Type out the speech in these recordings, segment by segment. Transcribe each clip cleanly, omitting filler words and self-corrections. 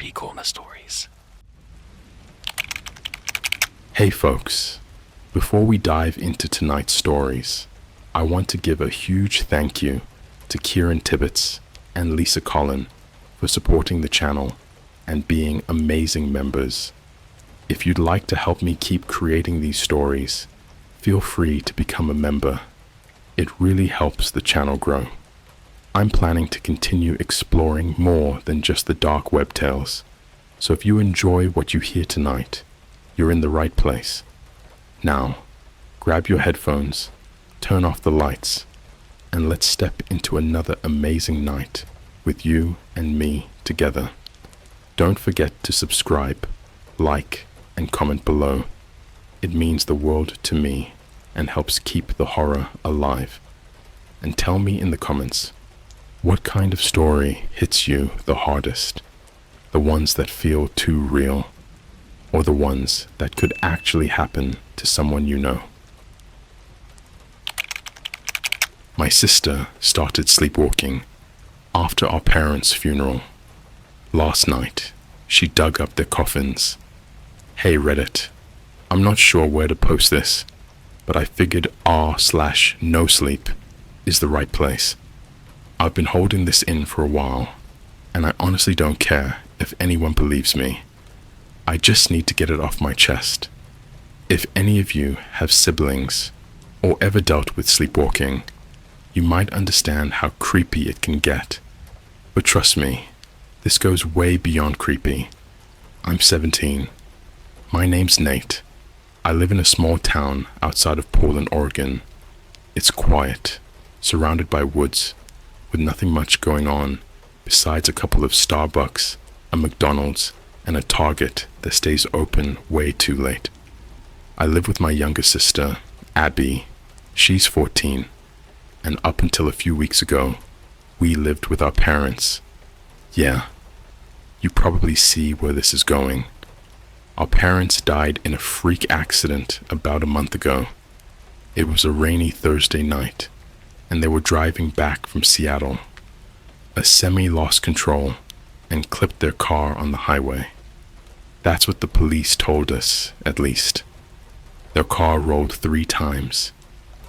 CreepyCorner stories. Hey folks, before we dive into tonight's stories, I want to give a huge thank you to Kieran Tibbetts and Lisa Collin for supporting the channel and being amazing members. If you'd like to help me keep creating these stories, feel free to become a member. It really helps the channel grow. I'm planning to continue exploring more than just the dark web tales, so if you enjoy what you hear tonight, you're in the right place. Now, grab your headphones, turn off the lights, and let's step into another amazing night with you and me together. Don't forget to subscribe, like, and comment below. It means the world to me and helps keep the horror alive. And tell me in the comments, what kind of story hits you the hardest? The ones that feel too real, or the ones that could actually happen to someone you know? My sister started sleepwalking after our parents' funeral. Last night, she dug up their coffins. Hey Reddit, I'm not sure where to post this, but I figured r/no sleep is the right place. I've been holding this in for a while, and I honestly don't care if anyone believes me. I just need to get it off my chest. If any of you have siblings or ever dealt with sleepwalking, you might understand how creepy it can get. But trust me, this goes way beyond creepy. I'm 17. My name's Nate. I live in a small town outside of Portland, Oregon. It's quiet, surrounded by woods, with nothing much going on besides a couple of Starbucks, a McDonald's, and a Target that stays open way too late. I live with my younger sister, Abby. She's 14, and up until a few weeks ago, we lived with our parents. Yeah, you probably see where this is going. Our parents died in a freak accident about a month ago. It was a rainy Thursday night, and they were driving back from Seattle. A semi lost control and clipped their car on the highway. That's what the police told us, at least. Their car rolled 3 times.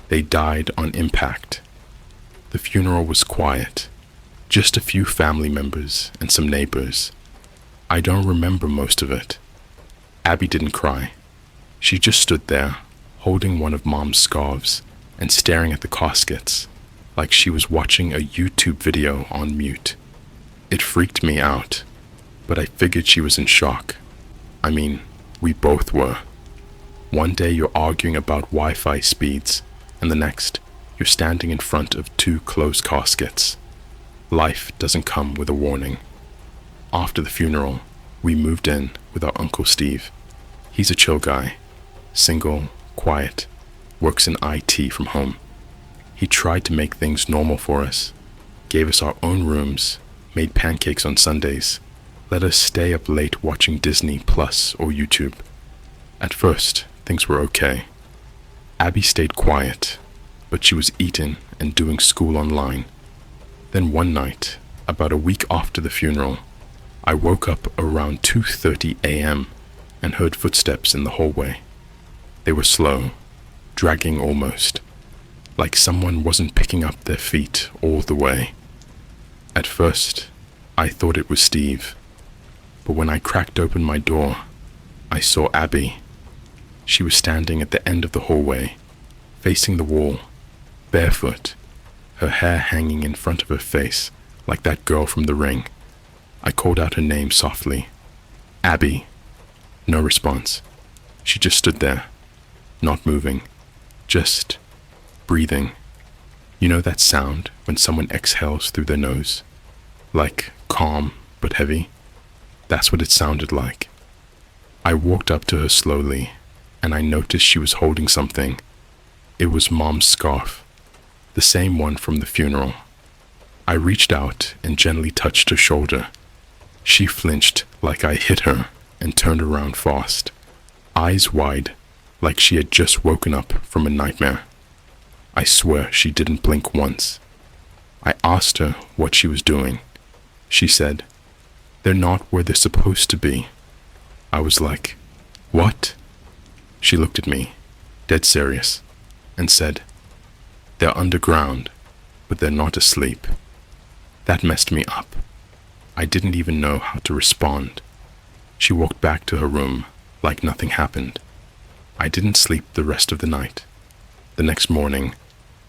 They died on impact. The funeral was quiet, just a few family members and some neighbors. I don't remember most of it. Abby didn't cry. She just stood there, holding one of Mom's scarves and staring at the caskets, like she was watching a YouTube video on mute. It freaked me out, but I figured she was in shock. I mean, we both were. One day you're arguing about Wi-Fi speeds, and the next, you're standing in front of 2 closed caskets. Life doesn't come with a warning. After the funeral, we moved in with our Uncle Steve. He's a chill guy, single, quiet, works in IT from home. He tried to make things normal for us, gave us our own rooms, made pancakes on Sundays, let us stay up late watching Disney Plus or YouTube. At first, things were okay. Abby stayed quiet, but she was eating and doing school online. Then one night, about a week after the funeral, I woke up around 2:30 a.m. and heard footsteps in the hallway. They were slow, dragging almost, like someone wasn't picking up their feet all the way. At first, I thought it was Steve, but when I cracked open my door, I saw Abby. She was standing at the end of the hallway, facing the wall, barefoot, her hair hanging in front of her face like that girl from The Ring. I called out her name softly. Abby. No response. She just stood there, not moving, just breathing. You know that sound when someone exhales through their nose? Like calm but heavy? That's what it sounded like. I walked up to her slowly, and I noticed she was holding something. It was Mom's scarf, the same one from the funeral. I reached out and gently touched her shoulder. She flinched like I hit her and turned around fast, eyes wide, like she had just woken up from a nightmare. I swear she didn't blink once. I asked her what she was doing. She said, They're not where they're supposed to be. I was like, what? She looked at me, dead serious, and said, they're underground, but they're not asleep. That messed me up. I didn't even know how to respond. She walked back to her room like nothing happened. I didn't sleep the rest of the night. The next morning,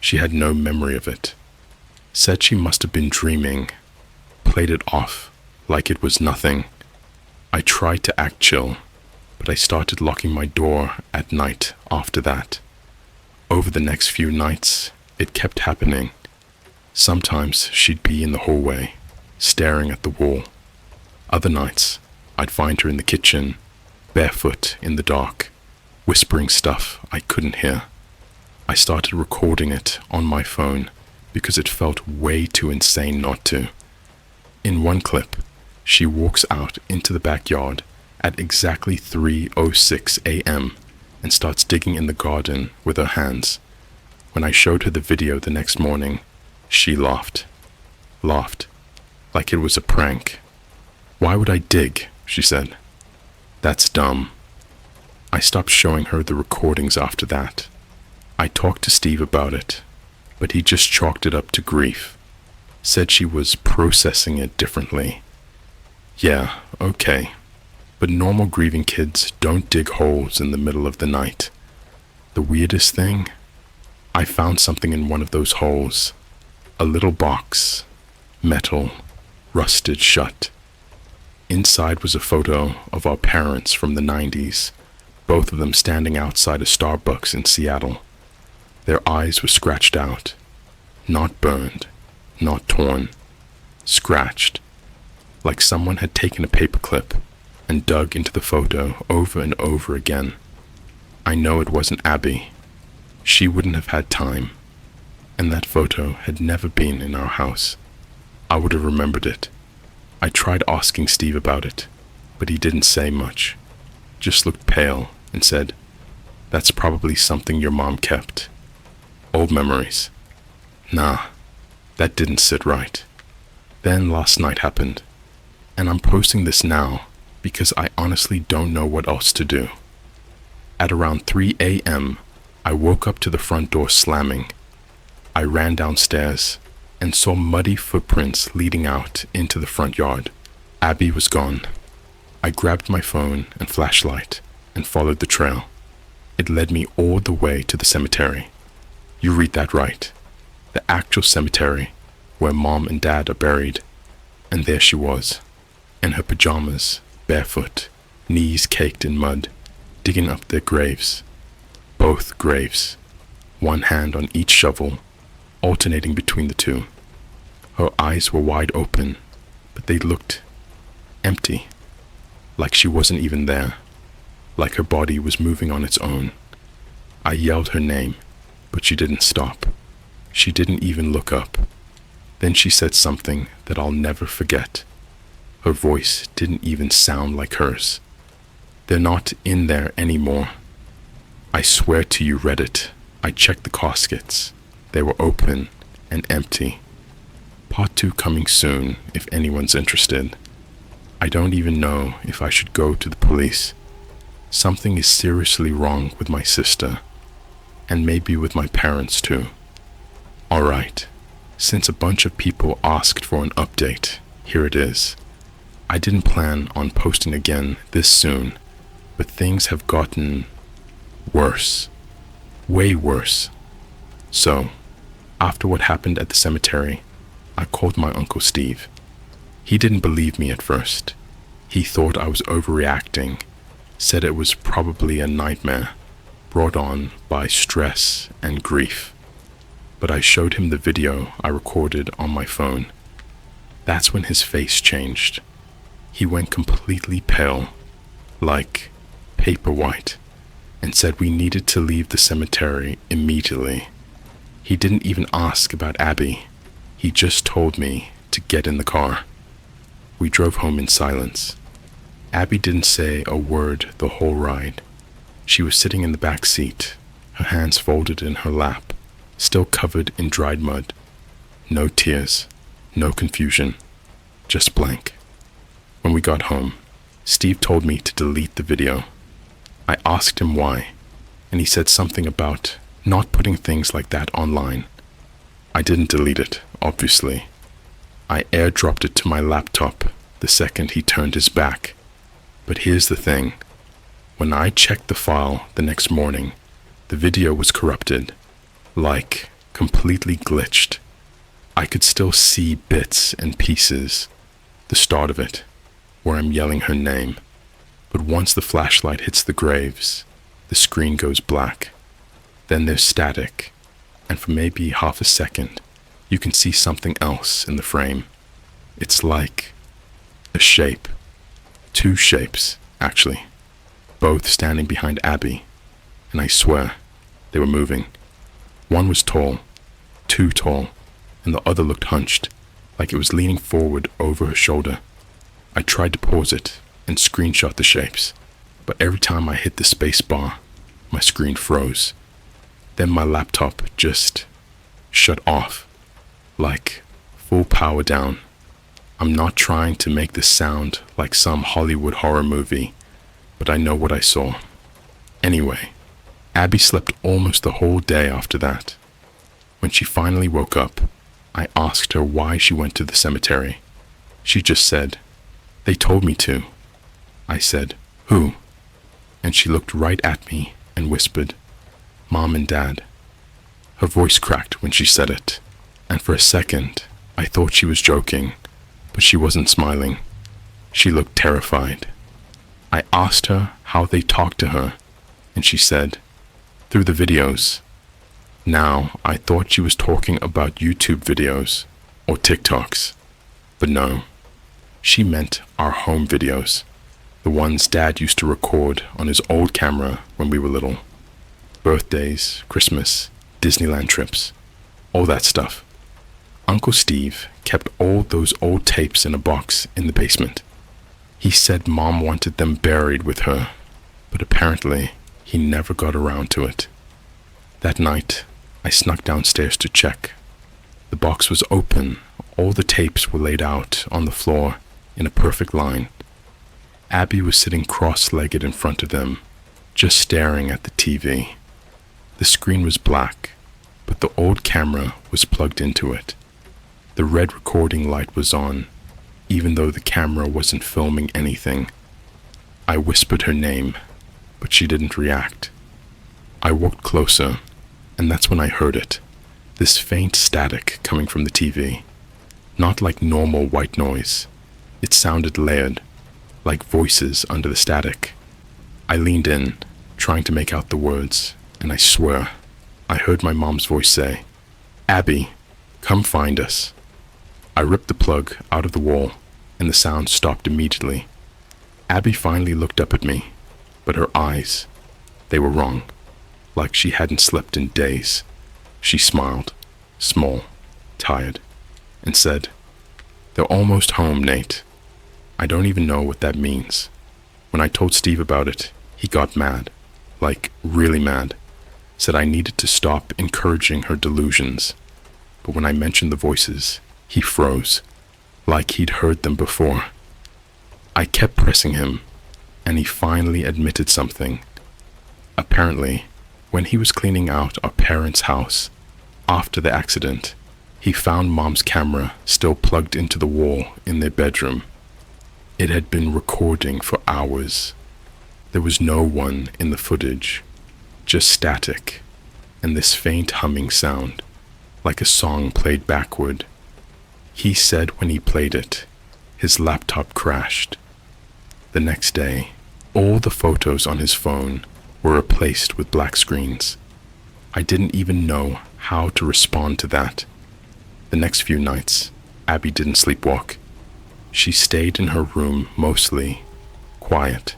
she had no memory of it. Said she must have been dreaming, played it off like it was nothing. I tried to act chill, but I started locking my door at night after that. Over the next few nights, it kept happening. Sometimes she'd be in the hallway, staring at the wall. Other nights, I'd find her in the kitchen, barefoot in the dark, whispering stuff I couldn't hear. I started recording it on my phone because it felt way too insane not to. In one clip, she walks out into the backyard at exactly 3:06 a.m. and starts digging in the garden with her hands. When I showed her the video the next morning, she laughed, like it was a prank. Why would I dig? She said. That's dumb. I stopped showing her the recordings after that. I talked to Steve about it, but he just chalked it up to grief. Said she was processing it differently. Yeah, okay. But normal grieving kids don't dig holes in the middle of the night. The weirdest thing? I found something in one of those holes. A little box. Metal. Rusted shut. Inside was a photo of our parents from the 90s, both of them standing outside a Starbucks in Seattle. Their eyes were scratched out. Not burned. Not torn. Scratched. Like someone had taken a paperclip and dug into the photo over and over again. I know it wasn't Abby. She wouldn't have had time. And that photo had never been in our house. I would have remembered it. I tried asking Steve about it, but he didn't say much. Just looked pale and said, that's probably something your mom kept. Old memories. Nah, that didn't sit right. Then last night happened, and I'm posting this now because I honestly don't know what else to do. At around 3 a.m., I woke up to the front door slamming. I ran downstairs and saw muddy footprints leading out into the front yard. Abby was gone. I grabbed my phone and flashlight and followed the trail. It led me all the way to the cemetery. You read that right. The actual cemetery where Mom and Dad are buried. And there she was, in her pajamas, barefoot, knees caked in mud, digging up their graves. Both graves. One hand on each shovel, alternating between the two. Her eyes were wide open, but they looked empty, like she wasn't even there, like her body was moving on its own. I yelled her name, but she didn't stop. She didn't even look up. Then she said something that I'll never forget. Her voice didn't even sound like hers. They're not in there anymore. I swear to you, Reddit, I checked the caskets. They were open and empty. Part 2 coming soon if anyone's interested. I don't even know if I should go to the police. Something is seriously wrong with my sister, and maybe with my parents too. Alright, since a bunch of people asked for an update, here it is. I didn't plan on posting again this soon, but things have gotten worse. Way worse. So, after what happened at the cemetery, I called my Uncle Steve. He didn't believe me at first. He thought I was overreacting, said it was probably a nightmare brought on by stress and grief. But I showed him the video I recorded on my phone. That's when his face changed. He went completely pale, like paper white, and said we needed to leave the cemetery immediately. He didn't even ask about Abby. He just told me to get in the car. We drove home in silence. Abby didn't say a word the whole ride. She was sitting in the back seat, her hands folded in her lap, still covered in dried mud. No tears, no confusion, just blank. When we got home, Steve told me to delete the video. I asked him why, and he said something about not putting things like that online. I didn't delete it, obviously. I airdropped it to my laptop the second he turned his back. But here's the thing. When I checked the file the next morning, the video was corrupted, like completely glitched. I could still see bits and pieces, the start of it, where I'm yelling her name. But once the flashlight hits the graves, the screen goes black. Then there's static, and for maybe half a second, you can see something else in the frame. It's like a shape. Two shapes, actually, both standing behind Abby, and I swear they were moving. One was tall, too tall, and the other looked hunched, like it was leaning forward over her shoulder. I tried to pause it and screenshot the shapes, but every time I hit the space bar, my screen froze. Then my laptop just shut off, like full power down. I'm not trying to make this sound like some Hollywood horror movie, but I know what I saw. Anyway, Abby slept almost the whole day after that. When she finally woke up, I asked her why she went to the cemetery. She just said, "They told me to." I said, "Who?" And she looked right at me and whispered, "Mom and Dad." Her voice cracked when she said it, and for a second, I thought she was joking, but she wasn't smiling. She looked terrified. I asked her how they talked to her, and she said, "Through the videos." Now, I thought she was talking about YouTube videos or TikToks, but no, she meant our home videos, the ones Dad used to record on his old camera when we were little. Birthdays, Christmas, Disneyland trips, all that stuff. Uncle Steve kept all those old tapes in a box in the basement. He said Mom wanted them buried with her, but apparently he never got around to it. That night, I snuck downstairs to check. The box was open. All the tapes were laid out on the floor in a perfect line. Abby was sitting cross-legged in front of them, just staring at the TV. The screen was black, but the old camera was plugged into it. The red recording light was on, even though the camera wasn't filming anything. I whispered her name, but she didn't react. I walked closer, and that's when I heard it, this faint static coming from the TV. Not like normal white noise. It sounded layered, like voices under the static. I leaned in, trying to make out the words, and I swear, I heard my mom's voice say, "Abby, come find us." I ripped the plug out of the wall, and the sound stopped immediately. Abby finally looked up at me, but her eyes, they were wrong, like she hadn't slept in days. She smiled, small, tired, and said, "They're almost home, Nate." I don't even know what that means. When I told Steve about it, he got mad, like really mad, said I needed to stop encouraging her delusions. But when I mentioned the voices, he froze, like he'd heard them before. I kept pressing him, and he finally admitted something. Apparently, when he was cleaning out our parents' house after the accident, he found Mom's camera still plugged into the wall in their bedroom. It had been recording for hours. There was no one in the footage, just static, and this faint humming sound, like a song played backward. He said when he played it, his laptop crashed. The next day, all the photos on his phone were replaced with black screens. I didn't even know how to respond to that. The next few nights, Abby didn't sleepwalk. She stayed in her room mostly, quiet.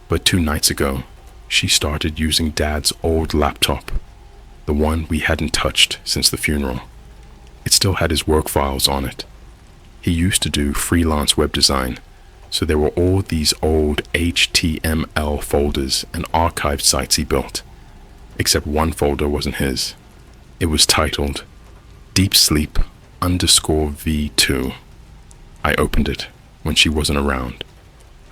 But 2 nights ago, she started using Dad's old laptop, the one we hadn't touched since the funeral. It still had his work files on it. He used to do freelance web design, so there were all these old HTML folders and archived sites he built. Except one folder wasn't his. It was titled Deep Sleep _V2. I opened it, when she wasn't around.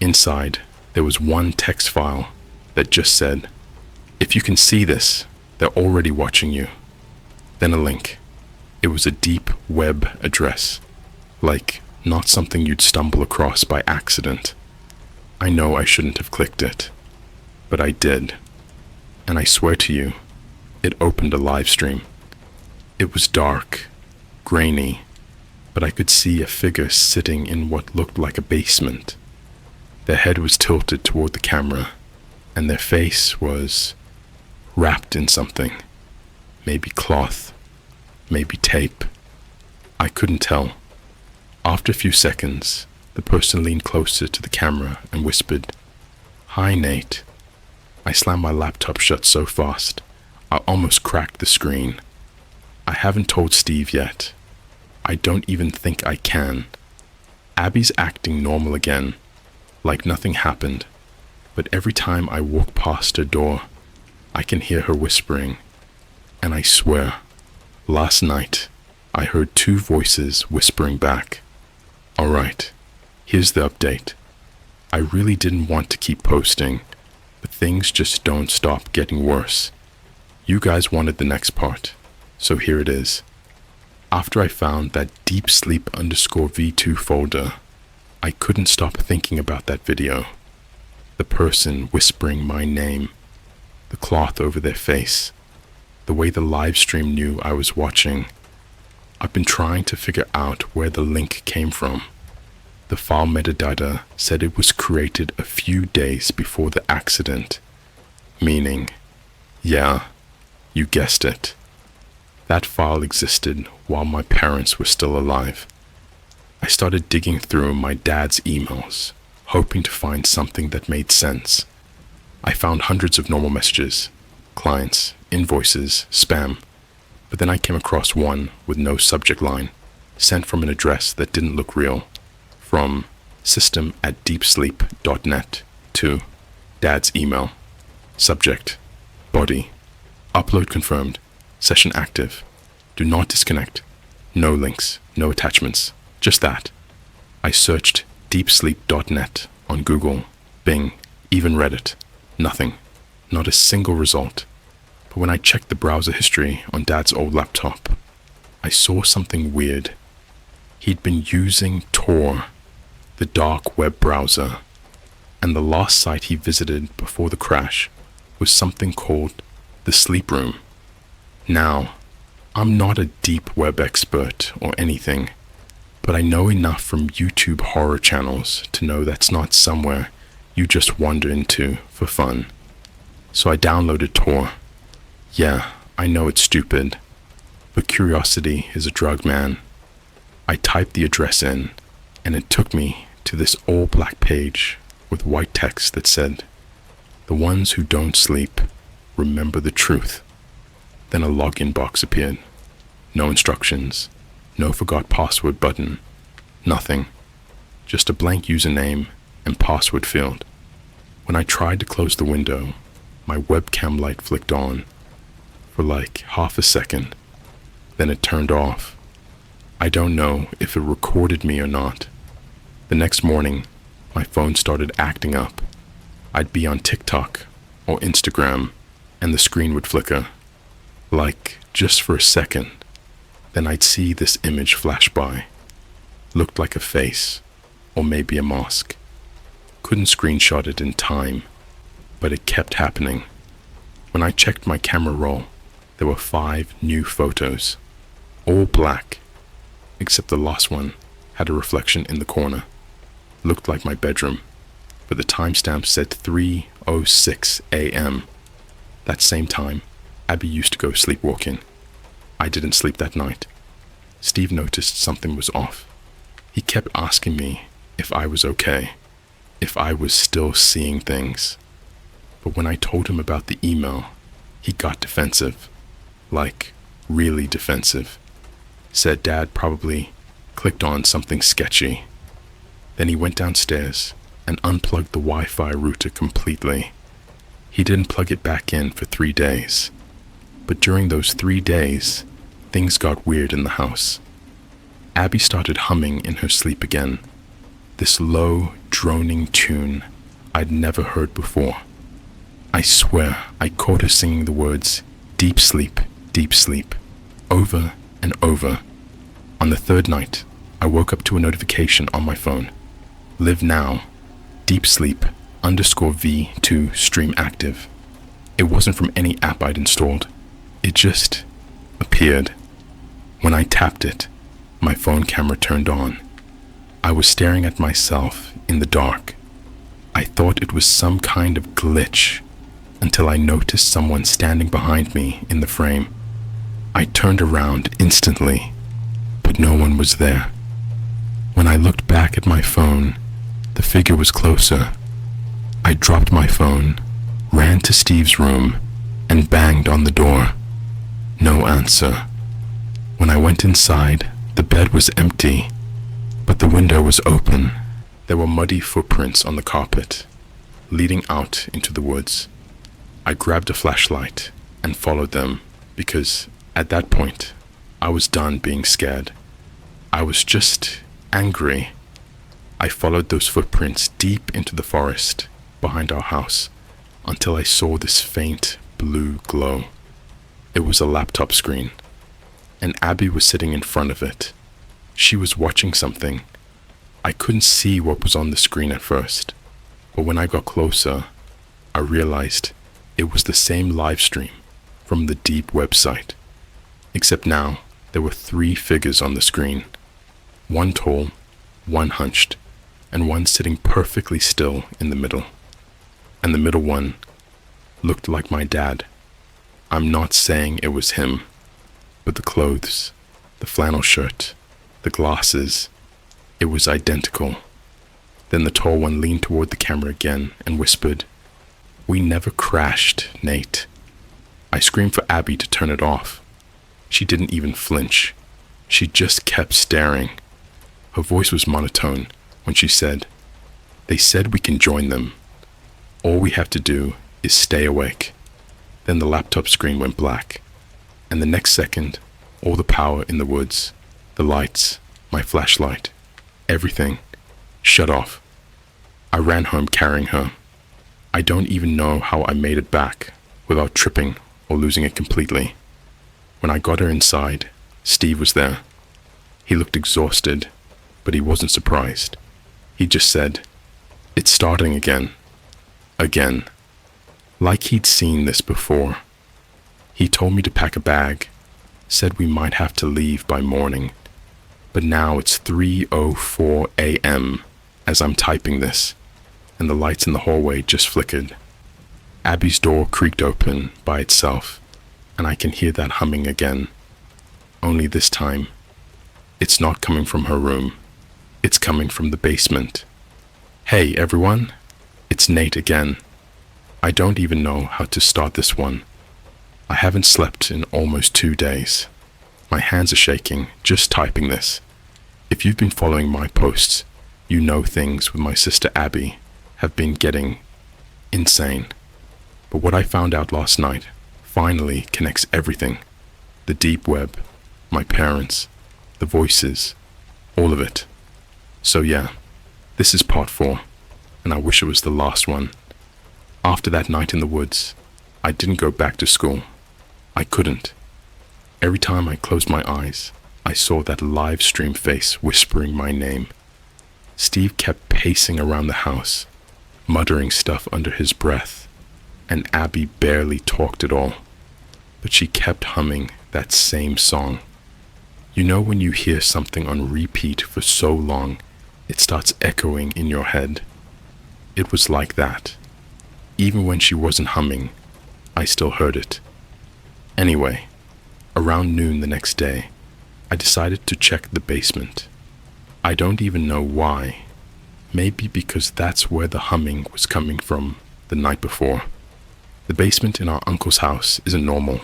Inside, there was one text file that just said, "If you can see this, they're already watching you." Then a link. It was a deep web address, like not something you'd stumble across by accident. I know I shouldn't have clicked it, but I did. And I swear to you, it opened a live stream. It was dark, grainy, but I could see a figure sitting in what looked like a basement. Their head was tilted toward the camera, and their face was wrapped in something. Maybe cloth, maybe tape. I couldn't tell. After a few seconds, the person leaned closer to the camera and whispered, "Hi, Nate." I slammed my laptop shut so fast, I almost cracked the screen. I haven't told Steve yet. I don't even think I can. Abby's acting normal again, like nothing happened, but every time I walk past her door, I can hear her whispering. And I swear, last night, I heard two voices whispering back. All right, here's the update. I really didn't want to keep posting, but things just don't stop getting worse. You guys wanted the next part, so here it is. After I found that deepsleep_v2 folder, I couldn't stop thinking about that video. The person whispering my name, the cloth over their face, the way the live stream knew I was watching. I've been trying to figure out where the link came from. The file metadata said it was created a few days before the accident, meaning, yeah, you guessed it. That file existed while my parents were still alive. I started digging through my dad's emails, hoping to find something that made sense. I found hundreds of normal messages, clients, invoices, spam, but then I came across one with no subject line, sent from an address that didn't look real, from system@deepsleep.net to dad's email. Subject, body, upload confirmed, session active, do not disconnect, no links, no attachments, just that. I searched deepsleep.net on Google, Bing, even Reddit. Nothing, not a single result. But when I checked the browser history on Dad's old laptop, I saw something weird. He'd been using Tor, the dark web browser, and the last site he visited before the crash was something called the Sleep Room. Now, I'm not a deep web expert or anything, but I know enough from YouTube horror channels to know that's not somewhere you just wander into for fun. So I downloaded Tor. Yeah, I know it's stupid, but curiosity is a drug, man. I typed the address in, and it took me to this all-black page with white text that said, "The ones who don't sleep, remember the truth." Then a login box appeared. No instructions, no forgot password button, nothing. Just a blank username and password field. When I tried to close the window, my webcam light flicked on for like half a second, then it turned off. I don't know if it recorded me or not. The next morning, my phone started acting up. I'd be on TikTok or Instagram, and the screen would flicker, like just for a second. Then I'd see this image flash by. Looked like a face, or maybe a mask. Couldn't screenshot it in time, but it kept happening. When I checked my camera roll, there were 5 new photos, all black, except the last one had a reflection in the corner. Looked like my bedroom, but the timestamp said 3:06 a.m. That same time, Abby used to go sleepwalking. I didn't sleep that night. Steve noticed something was off. He kept asking me if I was okay, if I was still seeing things. But when I told him about the email, he got defensive, like really defensive. Said Dad probably clicked on something sketchy. Then he went downstairs and unplugged the Wi-Fi router completely. He didn't plug it back in for 3 days. But during those 3 days, things got weird in the house. Abby started humming in her sleep again. The this low, droning tune I'd never heard before. I swear I caught her singing the words, deep sleep, over and over. On the third night, I woke up to a notification on my phone. Live now, deep sleep, _V2 stream active. It wasn't from any app I'd installed. It just appeared. When I tapped it, my phone camera turned on. I was staring at myself in the dark. I thought it was some kind of glitch until I noticed someone standing behind me in the frame. I turned around instantly, but no one was there. When I looked back at my phone, the figure was closer. I dropped my phone, ran to Steve's room, and banged on the door. No answer. When I went inside, the bed was empty, but the window was open. There were muddy footprints on the carpet, leading out into the woods. I grabbed a flashlight and followed them because, at that point, I was done being scared. I was just angry. I followed those footprints deep into the forest behind our house until I saw this faint blue glow. It was a laptop screen, and Abby was sitting in front of it. She was watching something. I couldn't see what was on the screen at first, but when I got closer, I realized it was the same live stream from the Deep website, except now there were 3 figures on the screen. One tall, one hunched, and one sitting perfectly still in the middle. And the middle one looked like my dad. I'm not saying it was him, but the clothes, the flannel shirt, the glasses, it was identical. Then the tall one leaned toward the camera again and whispered, "We never crashed, Nate." I screamed for Abby to turn it off. She didn't even flinch. She just kept staring. Her voice was monotone when she said, "They said we can join them. All we have to do is stay awake." Then the laptop screen went black, and the next second, all the power in the woods, the lights, my flashlight, everything, shut off. I ran home carrying her. I don't even know how I made it back without tripping or losing it completely. When I got her inside, Steve was there. He looked exhausted, but he wasn't surprised. He just said, "It's starting again." Again. Like he'd seen this before. He told me to pack a bag, said we might have to leave by morning, but now it's 3:04 a.m. as I'm typing this, and the lights in the hallway just flickered. Abby's door creaked open by itself, and I can hear that humming again. Only this time, it's not coming from her room. It's coming from the basement. Hey everyone, it's Nate again. I don't even know how to start this one. I haven't slept in almost 2 days. My hands are shaking just typing this. If you've been following my posts, you know things with my sister Abby have been getting insane. But what I found out last night finally connects everything. The deep web, my parents, the voices, all of it. So yeah, this is part 4, and I wish it was the last one. After that night in the woods, I didn't go back to school. I couldn't. Every time I closed my eyes, I saw that live stream face whispering my name. Steve kept pacing around the house, muttering stuff under his breath, and Abby barely talked at all, but she kept humming that same song. You know when you hear something on repeat for so long, it starts echoing in your head? It was like that. Even when she wasn't humming, I still heard it. Anyway, around noon the next day, I decided to check the basement. I don't even know why. Maybe because that's where the humming was coming from the night before. The basement in our uncle's house isn't normal.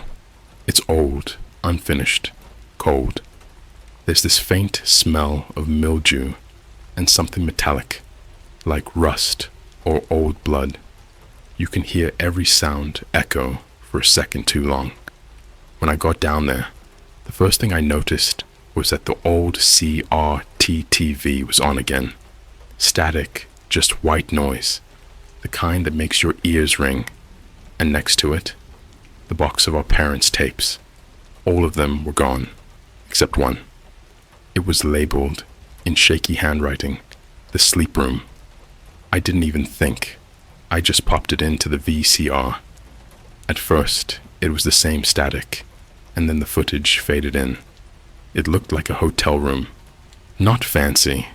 It's old, unfinished, cold. There's this faint smell of mildew and something metallic, like rust or old blood. You can hear every sound echo for a second too long. When I got down there, the first thing I noticed was that the old CRT TV was on again. Static, just white noise, the kind that makes your ears ring. And next to it, the box of our parents' tapes. All of them were gone, except one. It was labeled, in shaky handwriting, The Sleep Room. I didn't even think. I just popped it into the VCR. At first, it was the same static, and then the footage faded in. It looked like a hotel room. Not fancy,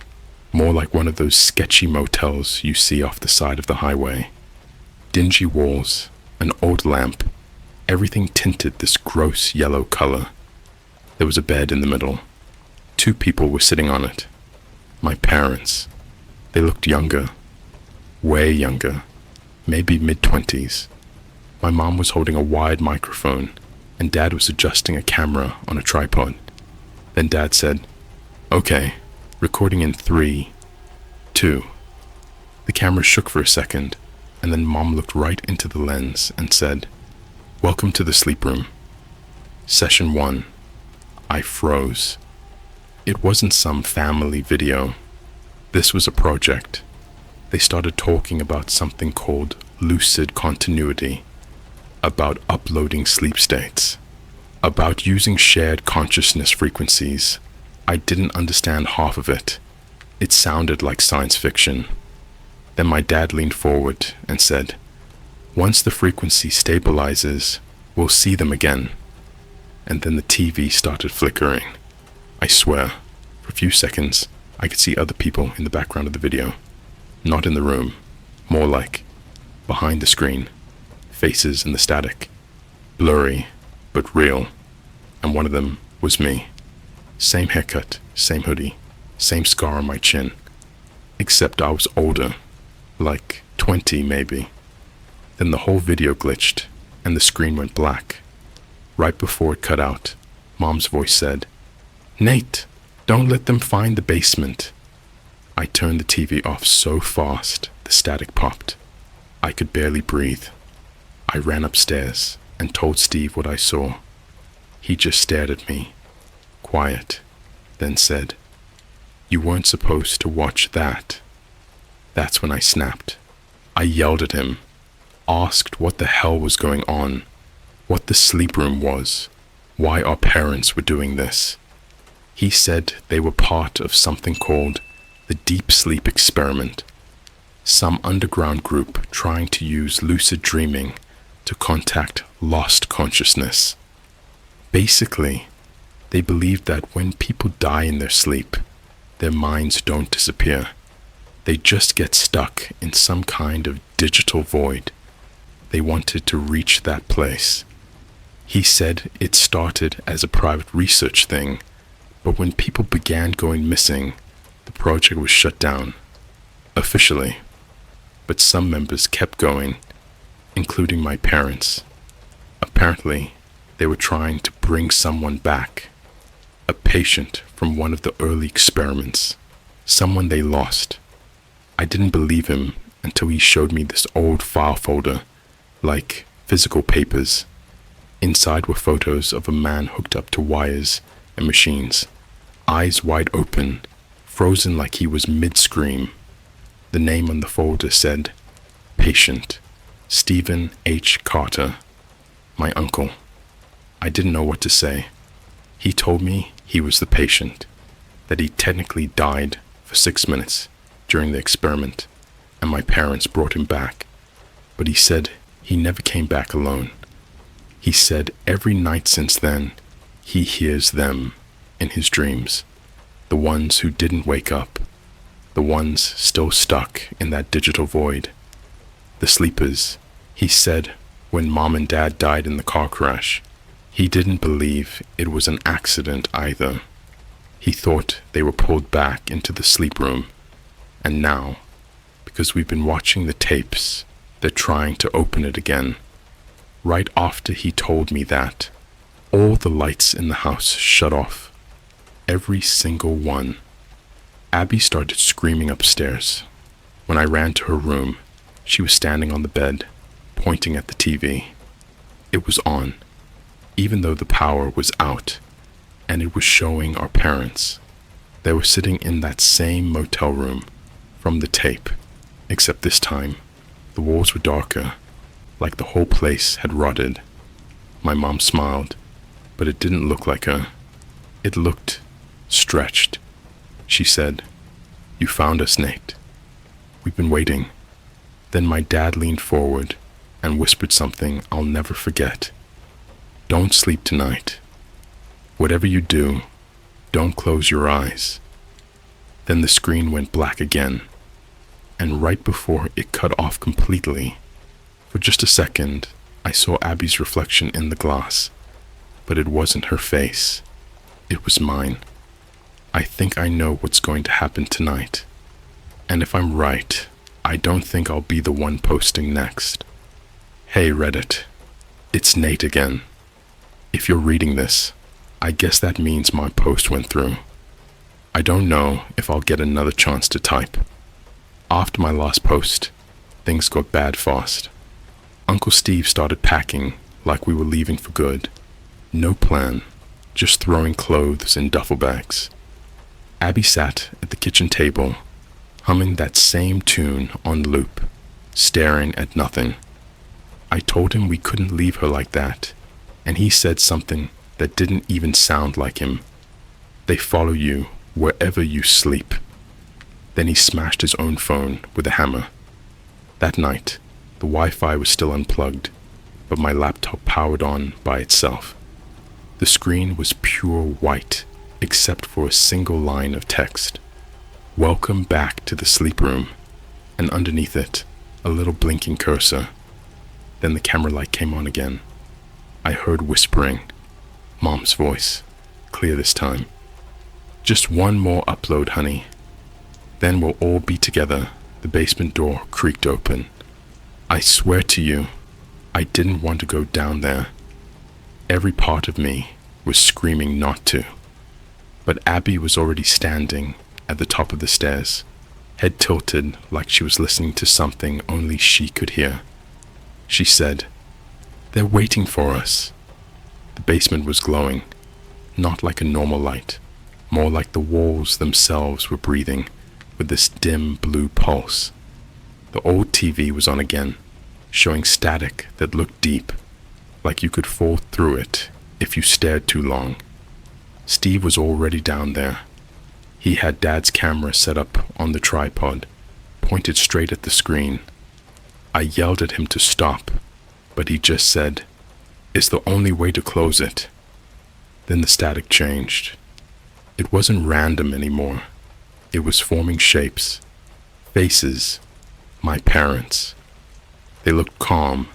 more like one of those sketchy motels you see off the side of the highway. Dingy walls, an old lamp, everything tinted this gross yellow color. There was a bed in the middle. 2 people were sitting on it. My parents. They looked younger. Way younger. Maybe mid-20s. My mom was holding a wide microphone, and Dad was adjusting a camera on a tripod. Then Dad said, "Okay, recording in 3, 2. The camera shook for a second, and then Mom looked right into the lens and said, "Welcome to the sleep room." Session 1. I froze. It wasn't some family video. This was a project. They started talking about something called lucid continuity, about uploading sleep states, about using shared consciousness frequencies. I didn't understand half of it. It sounded like science fiction. Then my dad leaned forward and said, "Once the frequency stabilizes, we'll see them again." And then the TV started flickering. I swear, for a few seconds, I could see other people in the background of the video. Not in the room, more like behind the screen, faces in the static, blurry but real, and one of them was me. Same haircut, same hoodie, same scar on my chin, except I was older, like 20 maybe. Then the whole video glitched and the screen went black. Right before it cut out, Mom's voice said, "Nate, don't let them find the basement." I turned the TV off so fast the static popped. I could barely breathe. I ran upstairs and told Steve what I saw. He just stared at me, quiet, then said, "You weren't supposed to watch that." That's when I snapped. I yelled at him, asked what the hell was going on, what the sleep room was, why our parents were doing this. He said they were part of something called the Deep Sleep Experiment, some underground group trying to use lucid dreaming to contact lost consciousness. Basically, they believed that when people die in their sleep, their minds don't disappear. They just get stuck in some kind of digital void. They wanted to reach that place. He said it started as a private research thing, but when people began going missing, the project was shut down, officially. But some members kept going, including my parents. Apparently, they were trying to bring someone back, a patient from one of the early experiments, someone they lost. I didn't believe him until he showed me this old file folder, like physical papers. Inside were photos of a man hooked up to wires and machines, eyes wide open, frozen like he was mid-scream. The name on the folder said, "Patient, Stephen H. Carter," my uncle. I didn't know what to say. He told me he was the patient, that he technically died for 6 minutes during the experiment, and my parents brought him back. But he said he never came back alone. He said every night since then, he hears them in his dreams, the ones who didn't wake up, the ones still stuck in that digital void. The sleepers, he said when Mom and Dad died in the car crash, he didn't believe it was an accident either. He thought they were pulled back into the sleep room, and now, because we've been watching the tapes, they're trying to open it again. Right after he told me that, all the lights in the house shut off. Every single one. Abby started screaming upstairs. When I ran to her room, she was standing on the bed, pointing at the TV. It was on, even though the power was out, and it was showing our parents. They were sitting in that same motel room from the tape, except this time, the walls were darker, like the whole place had rotted. My mom smiled, but it didn't look like her. It looked stretched. She said, "You found us, Nate. We've been waiting." Then my dad leaned forward and whispered something I'll never forget. "Don't sleep tonight. Whatever you do, don't close your eyes." Then the screen went black again, and right before it cut off completely, for just a second, I saw Abby's reflection in the glass, but it wasn't her face. It was mine. I think I know what's going to happen tonight, and if I'm right, I don't think I'll be the one posting next. Hey Reddit, it's Nate again. If you're reading this, I guess that means my post went through. I don't know if I'll get another chance to type. After my last post, things got bad fast. Uncle Steve started packing like we were leaving for good. No plan, just throwing clothes in duffel bags. Abby sat at the kitchen table, humming that same tune on loop, staring at nothing. I told him we couldn't leave her like that, and he said something that didn't even sound like him. They follow you wherever you sleep. Then he smashed his own phone with a hammer. That night, the Wi-Fi was still unplugged, but my laptop powered on by itself. The screen was pure white, except for a single line of text. "Welcome back to the sleep room," and underneath it, a little blinking cursor. Then the camera light came on again. I heard whispering, Mom's voice, clear this time. "Just one more upload, honey. Then we'll all be together." The basement door creaked open. I swear to you, I didn't want to go down there. Every part of me was screaming not to. But Abby was already standing at the top of the stairs, head tilted like she was listening to something only she could hear. She said, "They're waiting for us." The basement was glowing, not like a normal light, more like the walls themselves were breathing with this dim blue pulse. The old TV was on again, showing static that looked deep, like you could fall through it if you stared too long. Steve was already down there. He had Dad's camera set up on the tripod, pointed straight at the screen. I yelled at him to stop, but he just said, "It's the only way to close it." Then the static changed. It wasn't random anymore. It was forming shapes, faces, my parents. They looked calm,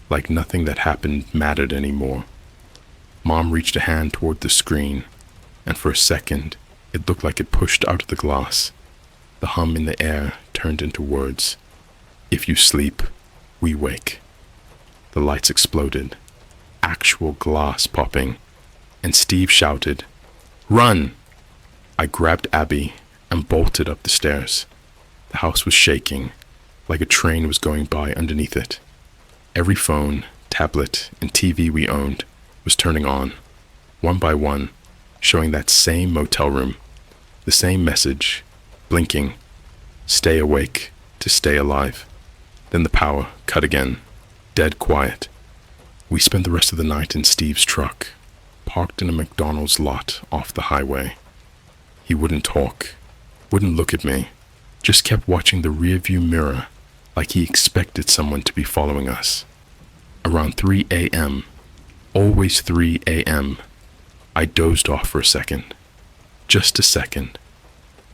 like nothing that happened mattered anymore. Mom reached a hand toward the screen, and for a second, it looked like it pushed out of the glass. The hum in the air turned into words. "If you sleep, we wake." The lights exploded, actual glass popping, and Steve shouted, "Run!" I grabbed Abby and bolted up the stairs. The house was shaking, like a train was going by underneath it. Every phone, tablet, and TV we owned was turning on, one by one, showing that same motel room, the same message, blinking, "Stay awake to stay alive." Then the power cut again, dead quiet. We spent the rest of the night in Steve's truck, parked in a McDonald's lot off the highway. He wouldn't talk, wouldn't look at me, just kept watching the rearview mirror like he expected someone to be following us. Around 3 a.m., always 3 a.m., I dozed off for a second, just a second.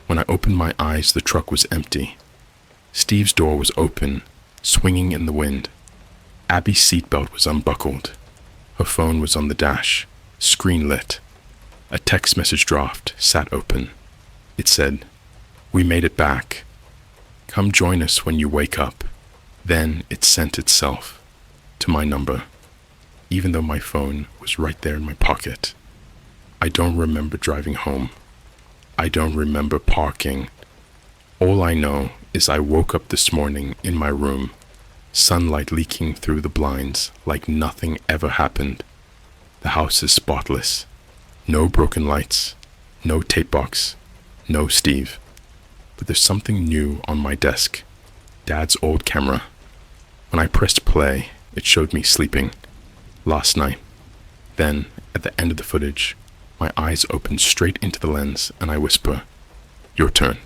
When I opened my eyes, the truck was empty. Steve's door was open, swinging in the wind. Abby's seatbelt was unbuckled. Her phone was on the dash, screen lit. A text message draft sat open. It said, "We made it back. Come join us when you wake up." Then it sent itself to my number, even though my phone was right there in my pocket. I don't remember driving home. I don't remember parking. All I know is I woke up this morning in my room, sunlight leaking through the blinds like nothing ever happened. The house is spotless. No broken lights, no tape box, no Steve. but there's something new on my desk. Dad's old camera. When I pressed play, it showed me sleeping. Last night. Then, at the end of the footage, my eyes open straight into the lens and I whisper, "Your turn."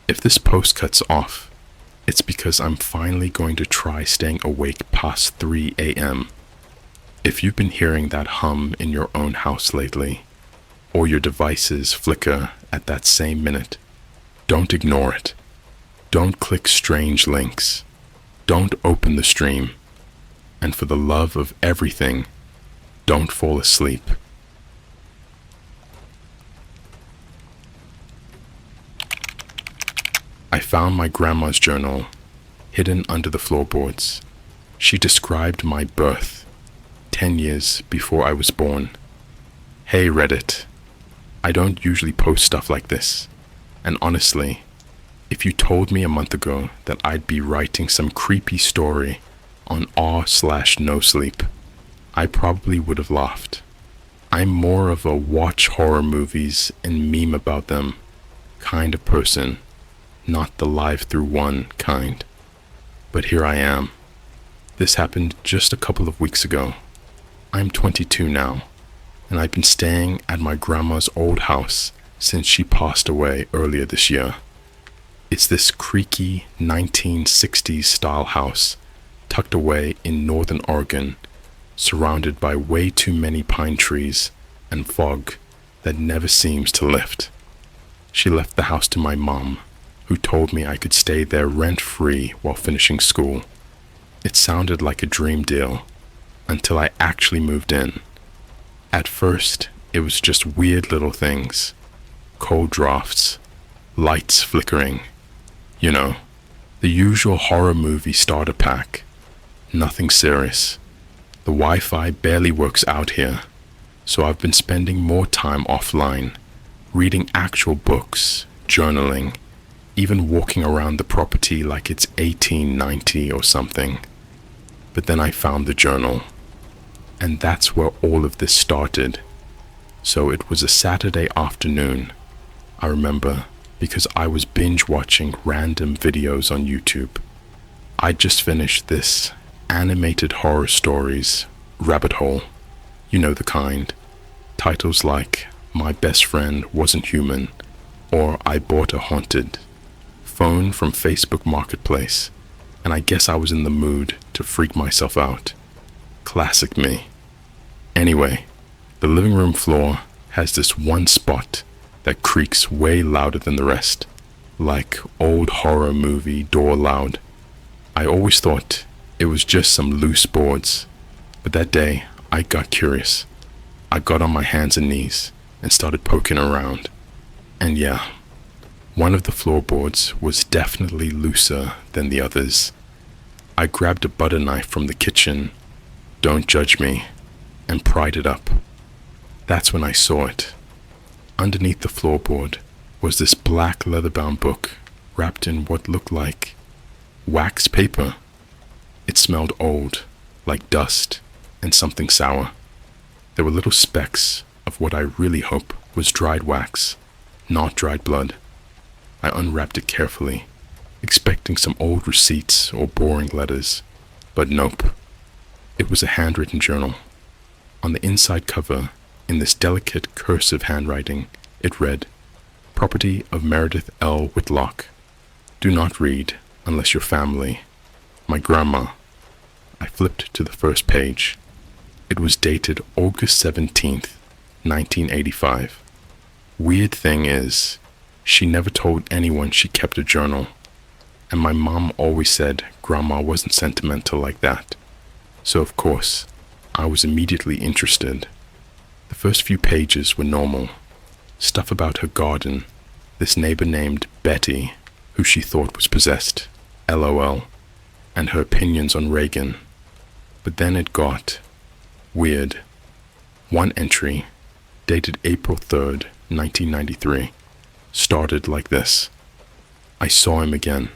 If this post cuts off, it's because I'm finally going to try staying awake past 3 a.m. If you've been hearing that hum in your own house lately, or your devices flicker at that same minute, don't ignore it. Don't click strange links. Don't open the stream. And for the love of everything, don't fall asleep. I found my grandma's journal, hidden under the floorboards. She described my birth, 10 years before I was born. Hey Reddit, I don't usually post stuff like this, and honestly, if you told me a month ago that I'd be writing some creepy story on r/no sleep, I probably would have laughed. I'm more of a watch horror movies and meme about them kind of person, not the live through one kind. But here I am. This happened just a couple of weeks ago. I'm 22 now, and I've been staying at my grandma's old house since she passed away earlier this year. It's this creaky 1960s style house tucked away in northern Oregon, surrounded by way too many pine trees and fog that never seems to lift. She left the house to my mom, who told me I could stay there rent-free while finishing school. It sounded like a dream deal until I actually moved in. At first, it was just weird little things. Cold drafts, lights flickering. You know, the usual horror movie starter pack. Nothing serious. The Wi-Fi barely works out here, so I've been spending more time offline, reading actual books, journaling, even walking around the property like it's 1890 or something. But then I found the journal, and that's where all of this started. So it was a Saturday afternoon, I remember, because I was binge watching random videos on YouTube. I just finished this animated horror stories rabbit hole. You know the kind. Titles like My Best Friend Wasn't Human or I Bought a Haunted. Phone from Facebook Marketplace, and I guess I was in the mood to freak myself out. Classic me. Anyway, the living room floor has this one spot that creaks way louder than the rest, like old horror movie door loud. I always thought it was just some loose boards, but that day I got curious. I got on my hands and knees and started poking around. And yeah, one of the floorboards was definitely looser than the others. I grabbed a butter knife from the kitchen, don't judge me, and pried it up. That's when I saw it. Underneath the floorboard was this black leather-bound book wrapped in what looked like wax paper. It smelled old, like dust and something sour. There were little specks of what I really hope was dried wax, not dried blood. I unwrapped it carefully, expecting some old receipts or boring letters, but nope. It was a handwritten journal. On the inside cover, in this delicate cursive handwriting, it read, "Property of Meredith L. Whitlock. Do not read unless your family. My grandma." I flipped to the first page. It was dated August 17th, 1985. Weird thing is, she never told anyone she kept a journal, and my mom always said grandma wasn't sentimental like that. So of course, I was immediately interested. The first few pages were normal. Stuff about her garden, this neighbor named Betty, who she thought was possessed, LOL, and her opinions on Reagan. But then it got weird. One entry, dated April 3rd, 1993, started like this. I saw him again.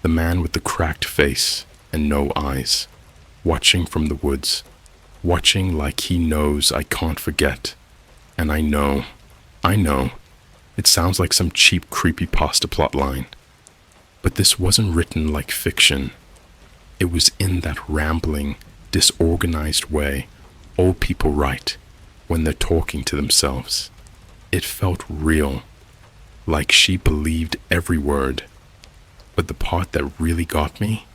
The man with the cracked face and no eyes, watching from the woods, watching like he knows I can't forget. And I know, It sounds like some cheap creepypasta plotline. But this wasn't written like fiction. It was in that rambling, disorganized way old people write when they're talking to themselves. It felt real, like she believed every word. But the part that really got me,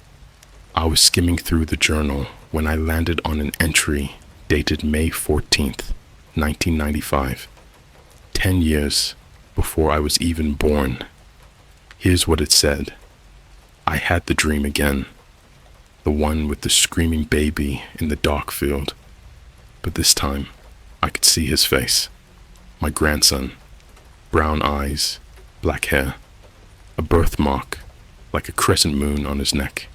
I was skimming through the journal when I landed on an entry dated May 14th, 1995, 10 years before I was even born. Here's what it said. I had the dream again, the one with the screaming baby in the dark field. But this time, I could see his face. My grandson, brown eyes, black hair, a birthmark like a crescent moon on his neck.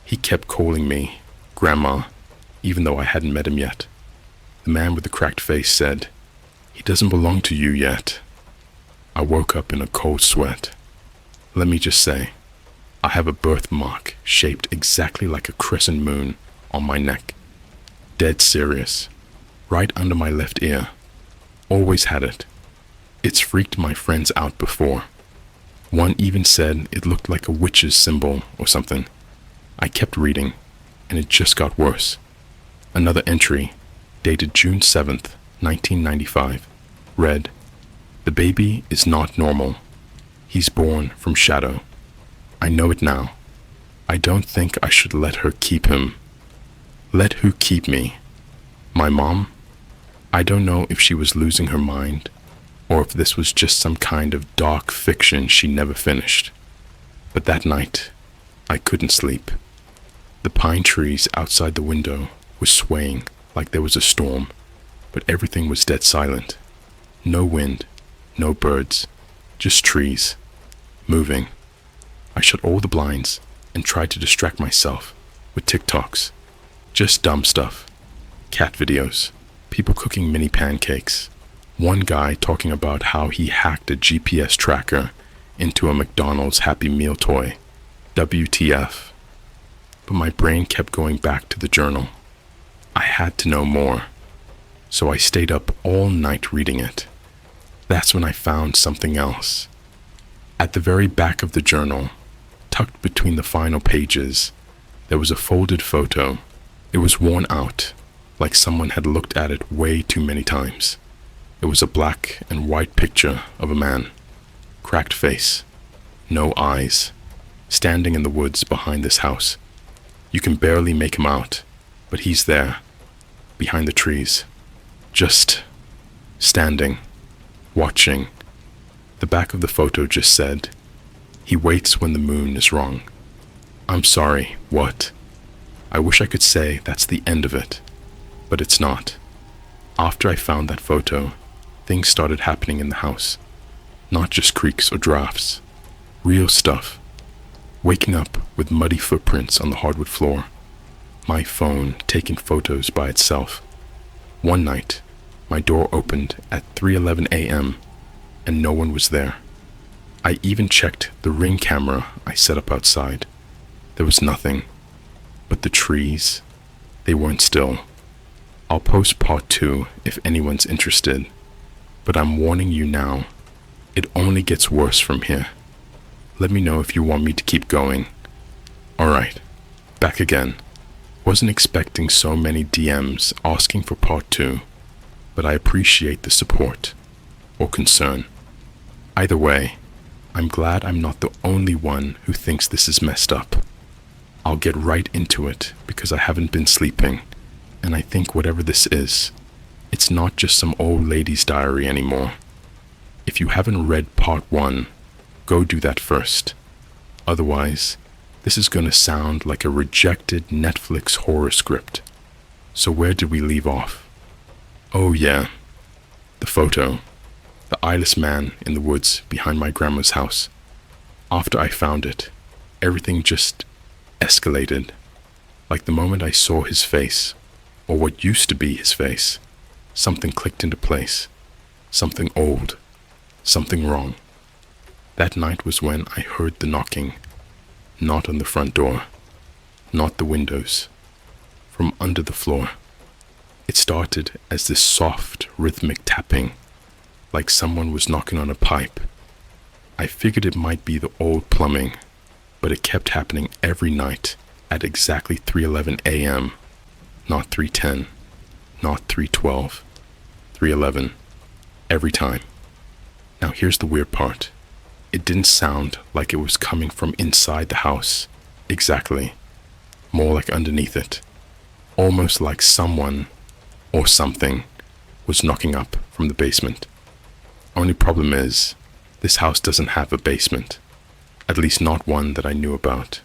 He kept calling me Grandma, even though I hadn't met him yet. The man with the cracked face said, "He doesn't belong to you yet." I woke up in a cold sweat. Let me just say, I have a birthmark shaped exactly like a crescent moon on my neck. Dead serious. Right under my left ear. Always had it. It's freaked my friends out before. One even said it looked like a witch's symbol or something. I kept reading, and it just got worse. Another entry, dated June 7th, 1995, read, "The baby is not normal. He's born from shadow. I know it now. I don't think I should let her keep him." Let who keep me? My mom? I don't know if she was losing her mind, or if this was just some kind of dark fiction she never finished. But that night, I couldn't sleep. The pine trees outside the window were swaying like there was a storm, but everything was dead silent. No wind, no birds, just trees, moving. I shut all the blinds and tried to distract myself with TikToks. Just dumb stuff. Cat videos, people cooking mini pancakes, one guy talking about how he hacked a GPS tracker into a McDonald's Happy Meal toy. WTF. But my brain kept going back to the journal. I had to know more. So I stayed up all night reading it. That's when I found something else. At the very back of the journal, tucked between the final pages, there was a folded photo. It was worn out, like someone had looked at it way too many times. It was a black and white picture of a man, cracked face, no eyes, standing in the woods behind this house. You can barely make him out, but he's there, behind the trees, just standing, watching. The back of the photo just said, "He waits when the moon is wrong." I'm sorry, what? I wish I could say that's the end of it, but it's not. After I found that photo, things started happening in the house. Not just creaks or drafts. Real stuff. Waking up with muddy footprints on the hardwood floor. My phone taking photos by itself. One night, my door opened at 3:11 a.m. and no one was there. I even checked the Ring camera I set up outside. There was nothing. But the trees, they weren't still. I'll post part 2 if anyone's interested. But I'm warning you now, it only gets worse from here. Let me know if you want me to keep going. Alright, back again. Wasn't expecting so many DMs asking for part 2, but I appreciate the support, or concern. Either way, I'm glad I'm not the only one who thinks this is messed up. I'll get right into it because I haven't been sleeping, and I think whatever this is, it's not just some old lady's diary anymore. If you haven't read part 1, go do that first. Otherwise, this is gonna sound like a rejected Netflix horror script. So where did we leave off? Oh yeah, the photo. The eyeless man in the woods behind my grandma's house. After I found it, everything just escalated. Like the moment I saw his face, or what used to be his face, something clicked into place. Something old. Something wrong. That night was when I heard the knocking. Not on the front door. Not the windows. From under the floor. It started as this soft, rhythmic tapping, like someone was knocking on a pipe. I figured it might be the old plumbing, but it kept happening every night at exactly 3:11 a.m., not 3:10, not 3:12, 3:11, every time. Now here's the weird part. It didn't sound like it was coming from inside the house, exactly. More like underneath it. Almost like someone, or something, was knocking up from the basement. Only problem is, this house doesn't have a basement. At least not one that I knew about.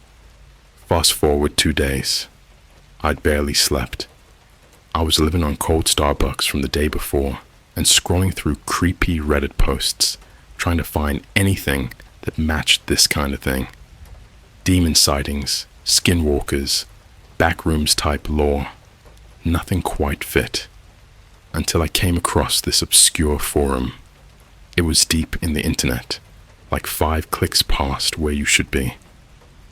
Fast forward 2 days. I'd barely slept. I was living on cold Starbucks from the day before and scrolling through creepy Reddit posts, trying to find anything that matched this kind of thing. Demon sightings, skinwalkers, backrooms type lore. Nothing quite fit. Until I came across this obscure forum. It was deep in the internet, like 5 clicks past where you should be.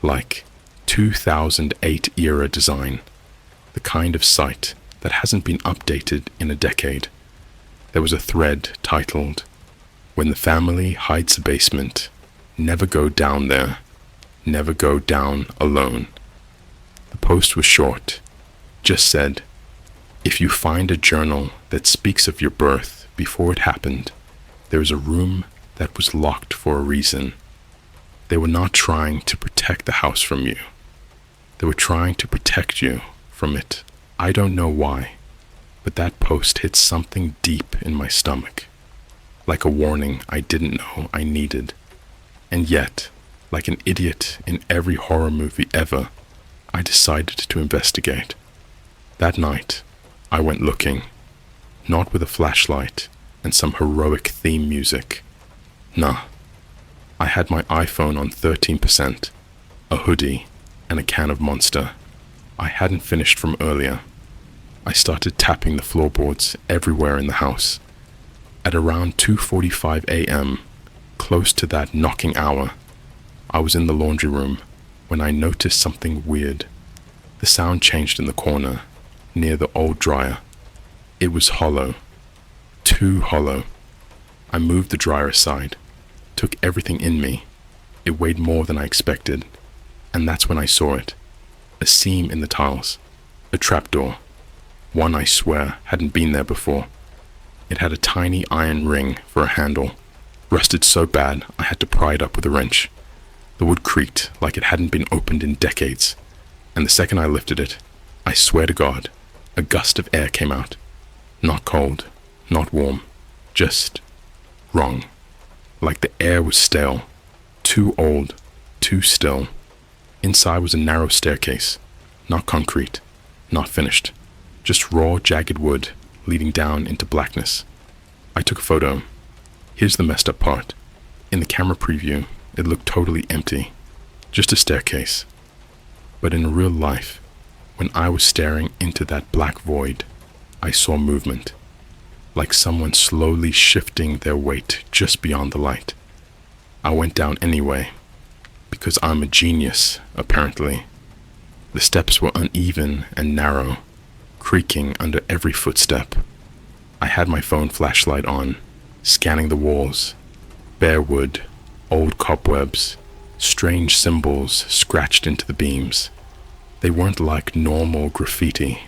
Like 2008 era design, the kind of site that hasn't been updated in a decade. There was a thread titled, "When the family hides a basement, never go down there, never go down alone." The post was short, just said, if you find a journal that speaks of your birth before it happened, there is a room that was locked for a reason. They were not trying to protect the house from you. They were trying to protect you from it. I don't know why, but that post hit something deep in my stomach, like a warning I didn't know I needed. And yet, like an idiot in every horror movie ever, I decided to investigate. That night, I went looking, not with a flashlight and some heroic theme music. Nah, I had my iPhone on 13%, a hoodie, and a can of Monster. I hadn't finished from earlier. I started tapping the floorboards everywhere in the house. At around 2:45 a.m., close to that knocking hour, I was in the laundry room when I noticed something weird. The sound changed in the corner, near the old dryer. It was hollow. Too hollow. I moved the dryer aside, took everything in me. It weighed more than I expected, and that's when I saw it. A seam in the tiles. A trapdoor. One I swear hadn't been there before. It had a tiny iron ring for a handle, rusted so bad I had to pry it up with a wrench. The wood creaked like it hadn't been opened in decades, and the second I lifted it, I swear to God, a gust of air came out. Not cold, not warm, just wrong. Like the air was stale, too old, too still. Inside was a narrow staircase, not concrete, not finished, just raw, jagged wood leading down into blackness. I took a photo. Here's the messed up part. In the camera preview, it looked totally empty, just a staircase. But in real life, when I was staring into that black void, I saw movement, like someone slowly shifting their weight just beyond the light. I went down anyway, because I'm a genius, apparently. The steps were uneven and narrow, creaking under every footstep. I had my phone flashlight on, scanning the walls. Bare wood, old cobwebs, strange symbols scratched into the beams. They weren't like normal graffiti.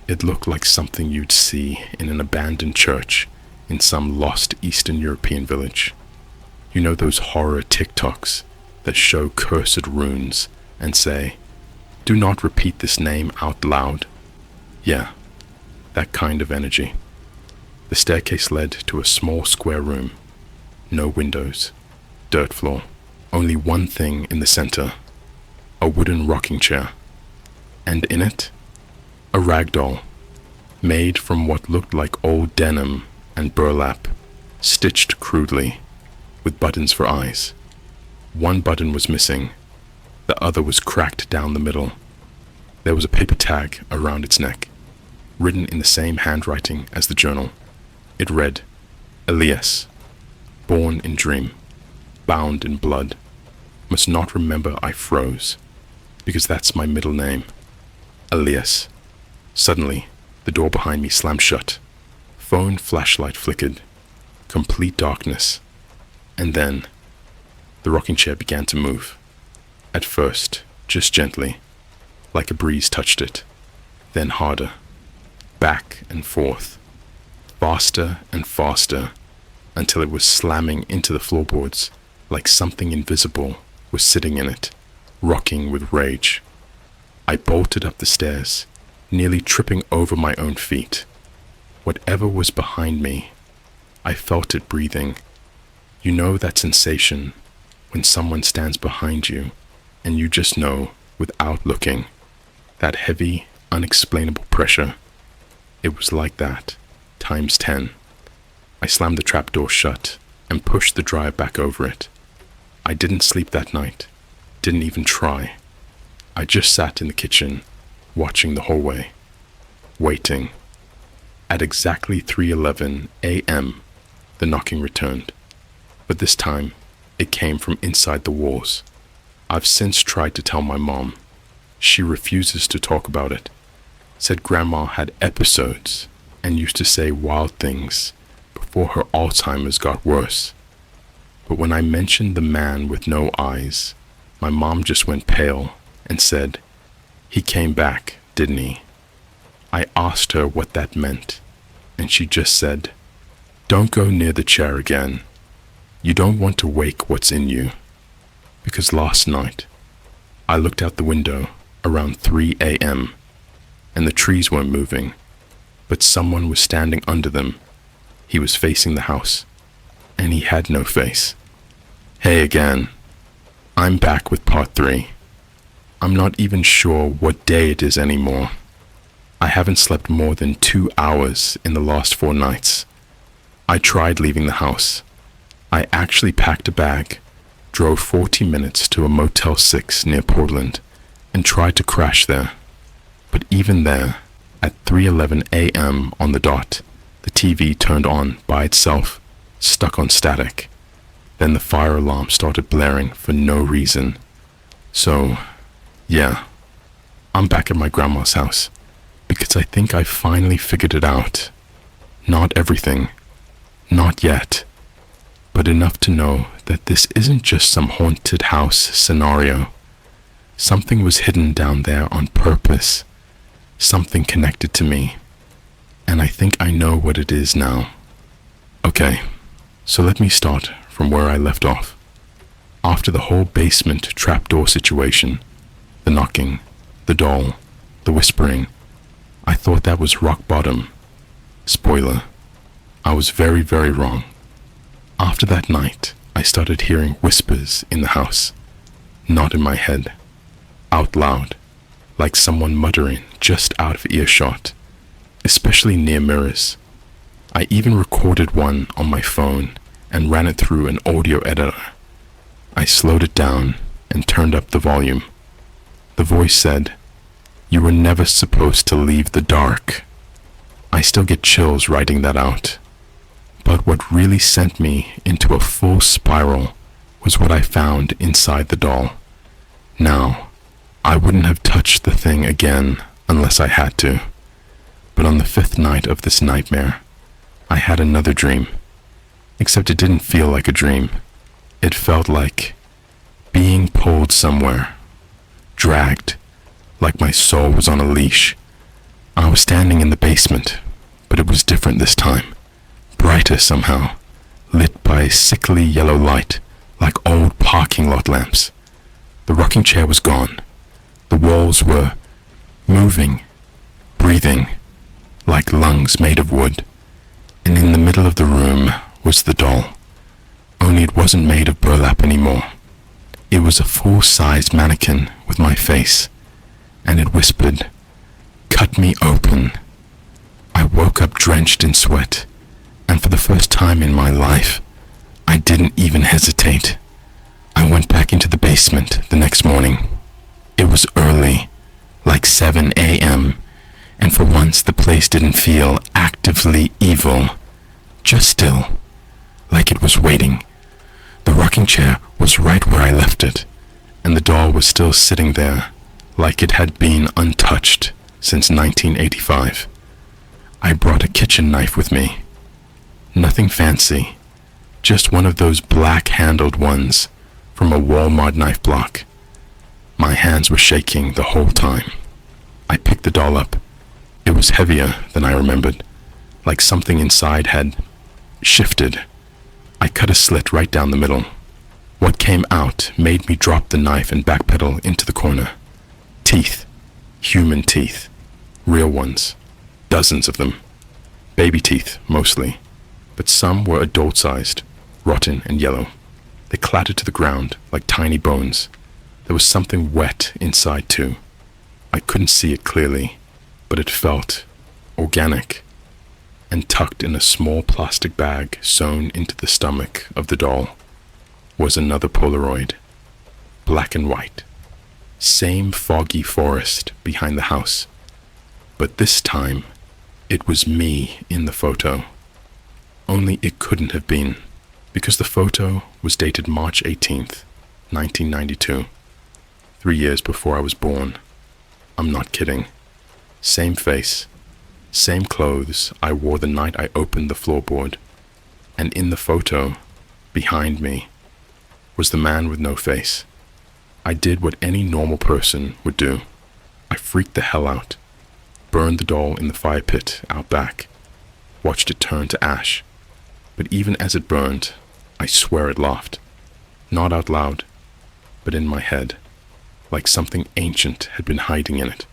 It looked like something you'd see in an abandoned church in some lost Eastern European village. You know those horror TikToks that show cursed runes and say, "Do not repeat this name out loud." Yeah, that kind of energy. The staircase led to a small square room. No windows. Dirt floor. Only one thing in the center. A wooden rocking chair. And in it, a rag doll, made from what looked like old denim and burlap, stitched crudely, with buttons for eyes. One button was missing. The other was cracked down the middle. There was a paper tag around its neck, written in the same handwriting as the journal. It read, "Elias, born in dream, bound in blood, must not remember I froze, because that's my middle name. Elias." Suddenly, the door behind me slammed shut. Phone flashlight flickered. complete darkness, and then the rocking chair began to move. At first, just gently, like a breeze touched it, then harder, back and forth, faster and faster, until it was slamming into the floorboards like something invisible was sitting in it, rocking with rage. I bolted up the stairs, nearly tripping over my own feet. Whatever was behind me, I felt it breathing. You know that sensation when someone stands behind you and you just know without looking, that heavy, unexplainable pressure. It was like that, times 10. I slammed the trapdoor shut and pushed the dryer back over it. I didn't sleep that night, didn't even try. I just sat in the kitchen, watching the hallway, waiting. At exactly 3:11 a.m., the knocking returned, but this time it came from inside the walls. I've since tried to tell my mom. She refuses to talk about it. Said Grandma had episodes and used to say wild things before her Alzheimer's got worse. But when I mentioned the man with no eyes, my mom just went pale and said, "He came back, didn't he?" I asked her what that meant, and she just said, "Don't go near the chair again. You don't want to wake what's in you." Because last night, I looked out the window around 3 a.m., and the trees weren't moving, but someone was standing under them. He was facing the house, and he had no face. Hey again. I'm back with part 3. I'm not even sure what day it is anymore. I haven't slept more than 2 hours in the last 4 nights. I tried leaving the house. I actually packed a bag, drove 40 minutes to a Motel 6 near Portland, and tried to crash there. But even there, at 3:11 a.m. on the dot, the TV turned on by itself, stuck on static. Then the fire alarm started blaring for no reason. So, yeah, I'm back at my grandma's house, because I think I finally figured it out. Not everything, not yet, but enough to know that this isn't just some haunted house scenario. Something was hidden down there on purpose, something connected to me, and I think I know what it is now. Okay, so let me start from where I left off. After the whole basement trapdoor situation, the knocking, the doll, the whispering, I thought that was rock bottom. Spoiler, I was very, very wrong. After that night, I started hearing whispers in the house, not in my head, out loud, like someone muttering just out of earshot, especially near mirrors. I even recorded one on my phone and ran it through an audio editor. I slowed it down and turned up the volume. The voice said, "You were never supposed to leave the dark." I still get chills writing that out. But what really sent me into a full spiral was what I found inside the doll. Now, I wouldn't have touched the thing again unless I had to. But on the 5th night of this nightmare, I had another dream. Except it didn't feel like a dream. It felt like being pulled somewhere, dragged, like my soul was on a leash. I was standing in the basement, but it was different this time. Brighter somehow, lit by a sickly yellow light, like old parking lot lamps. The rocking chair was gone. The walls were moving, breathing, like lungs made of wood. And in the middle of the room was the doll. Only it wasn't made of burlap anymore. It was a full-sized mannequin with my face, and it whispered, "Cut me open." I woke up drenched in sweat, and for the first time in my life, I didn't even hesitate. I went back into the basement the next morning. It was early, like 7 a.m., and for once the place didn't feel actively evil, just still, like it was waiting. The rocking chair was right where I left it, and the doll was still sitting there, like it had been untouched since 1985. I brought a kitchen knife with me. Nothing fancy, Just one of those black-handled ones from a Walmart knife block. My hands were shaking the whole time. I picked the doll up. It was heavier than I remembered, like something inside had shifted. I cut a slit right down the middle. What came out made me drop the knife and backpedal into the corner. Teeth. Human teeth. Real ones. Dozens of them. Baby teeth, mostly. But some were adult-sized, rotten and yellow. They clattered to the ground like tiny bones. There was something wet inside too. I couldn't see it clearly, but it felt organic, and tucked in a small plastic bag sewn into the stomach of the doll was another Polaroid, black and white. Same foggy forest behind the house, but this time it was me in the photo. Only it couldn't have been, because the photo was dated March 18th, 1992, 3 years before I was born. I'm not kidding. Same face, same clothes I wore the night I opened the floorboard, and in the photo, behind me, was the man with no face. I did what any normal person would do. I freaked the hell out, burned the doll in the fire pit out back, watched it turn to ash. But even as it burned, I swear it laughed. Not out loud, but in my head, like something ancient had been hiding in it,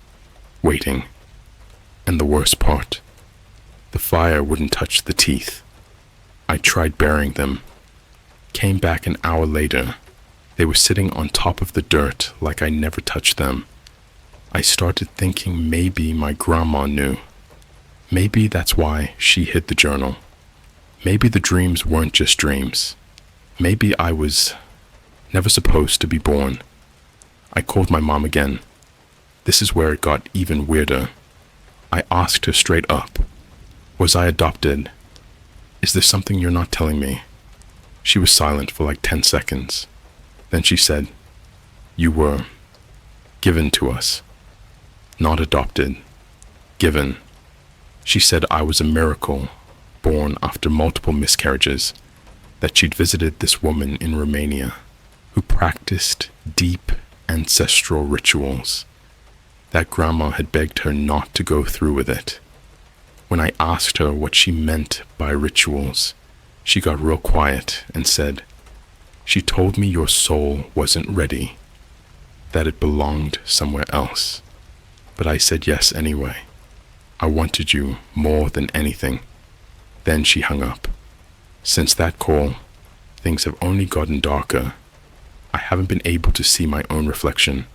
waiting. And the worst part, the fire wouldn't touch the teeth. I tried burying them. Came back an hour later. They were sitting on top of the dirt like I never touched them. I started thinking maybe my grandma knew. Maybe that's why she hid the journal. Maybe the dreams weren't just dreams. Maybe I was never supposed to be born. I called my mom again. This is where it got even weirder. I asked her straight up, was I adopted? Is there something you're not telling me? She was silent for like 10 seconds. Then she said, you were given to us. Not adopted. Given. She said I was a miracle, born after multiple miscarriages, that she'd visited this woman in Romania who practiced deep ancestral rituals. That grandma had begged her not to go through with it. When I asked her what she meant by rituals, she got real quiet and said, she told me your soul wasn't ready, that it belonged somewhere else. But I said yes anyway. I wanted you more than anything. Then she hung up. Since that call, things have only gotten darker. I haven't been able to see my own reflection.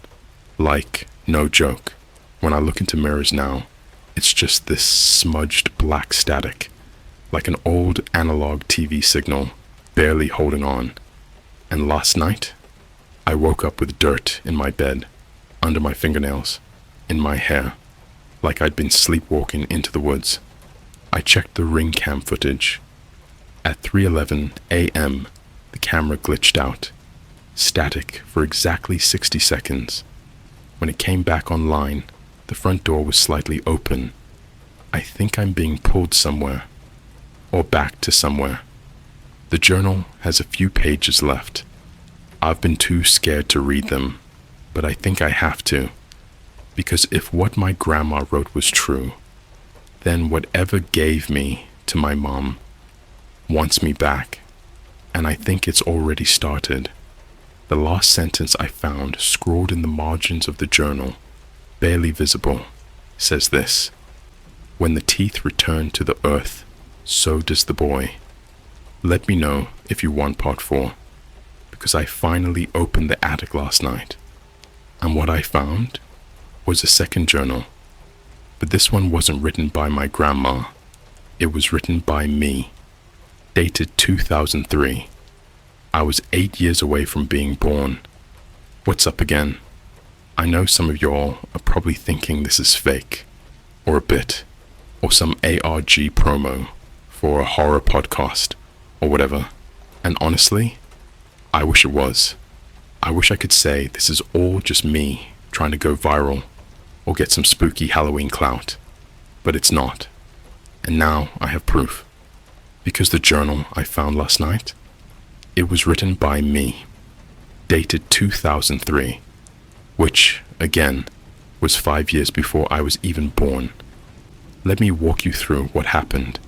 Like, no joke, when I look into mirrors now, it's just this smudged black static, like an old analog TV signal, barely holding on. And last night, I woke up with dirt in my bed, under my fingernails, in my hair, like I'd been sleepwalking into the woods. I checked the ring cam footage. At 3:11 a.m., the camera glitched out, static for exactly 60 seconds. When it came back online, the front door was slightly open. I think I'm being pulled somewhere, or back to somewhere. The journal has a few pages left. I've been too scared to read them, but I think I have to, because if what my grandma wrote was true, then whatever gave me to my mom wants me back, and I think it's already started. The last sentence I found scrawled in the margins of the journal, barely visible, says this: when the teeth return to the earth, so does the boy. Let me know if you want part 4, because I finally opened the attic last night, and what I found was a second journal, but this one wasn't written by my grandma. It was written by me, dated 2003. I was 8 years away from being born. What's up again? I know some of y'all are probably thinking this is fake, or a bit, or some ARG promo for a horror podcast, or whatever. And honestly, I wish it was. I wish I could say this is all just me trying to go viral, or get some spooky Halloween clout. But it's not. And now I have proof. Because the journal I found last night It was written by me, dated 2003, which, again, was 5 years before I was even born. Let me walk you through what happened.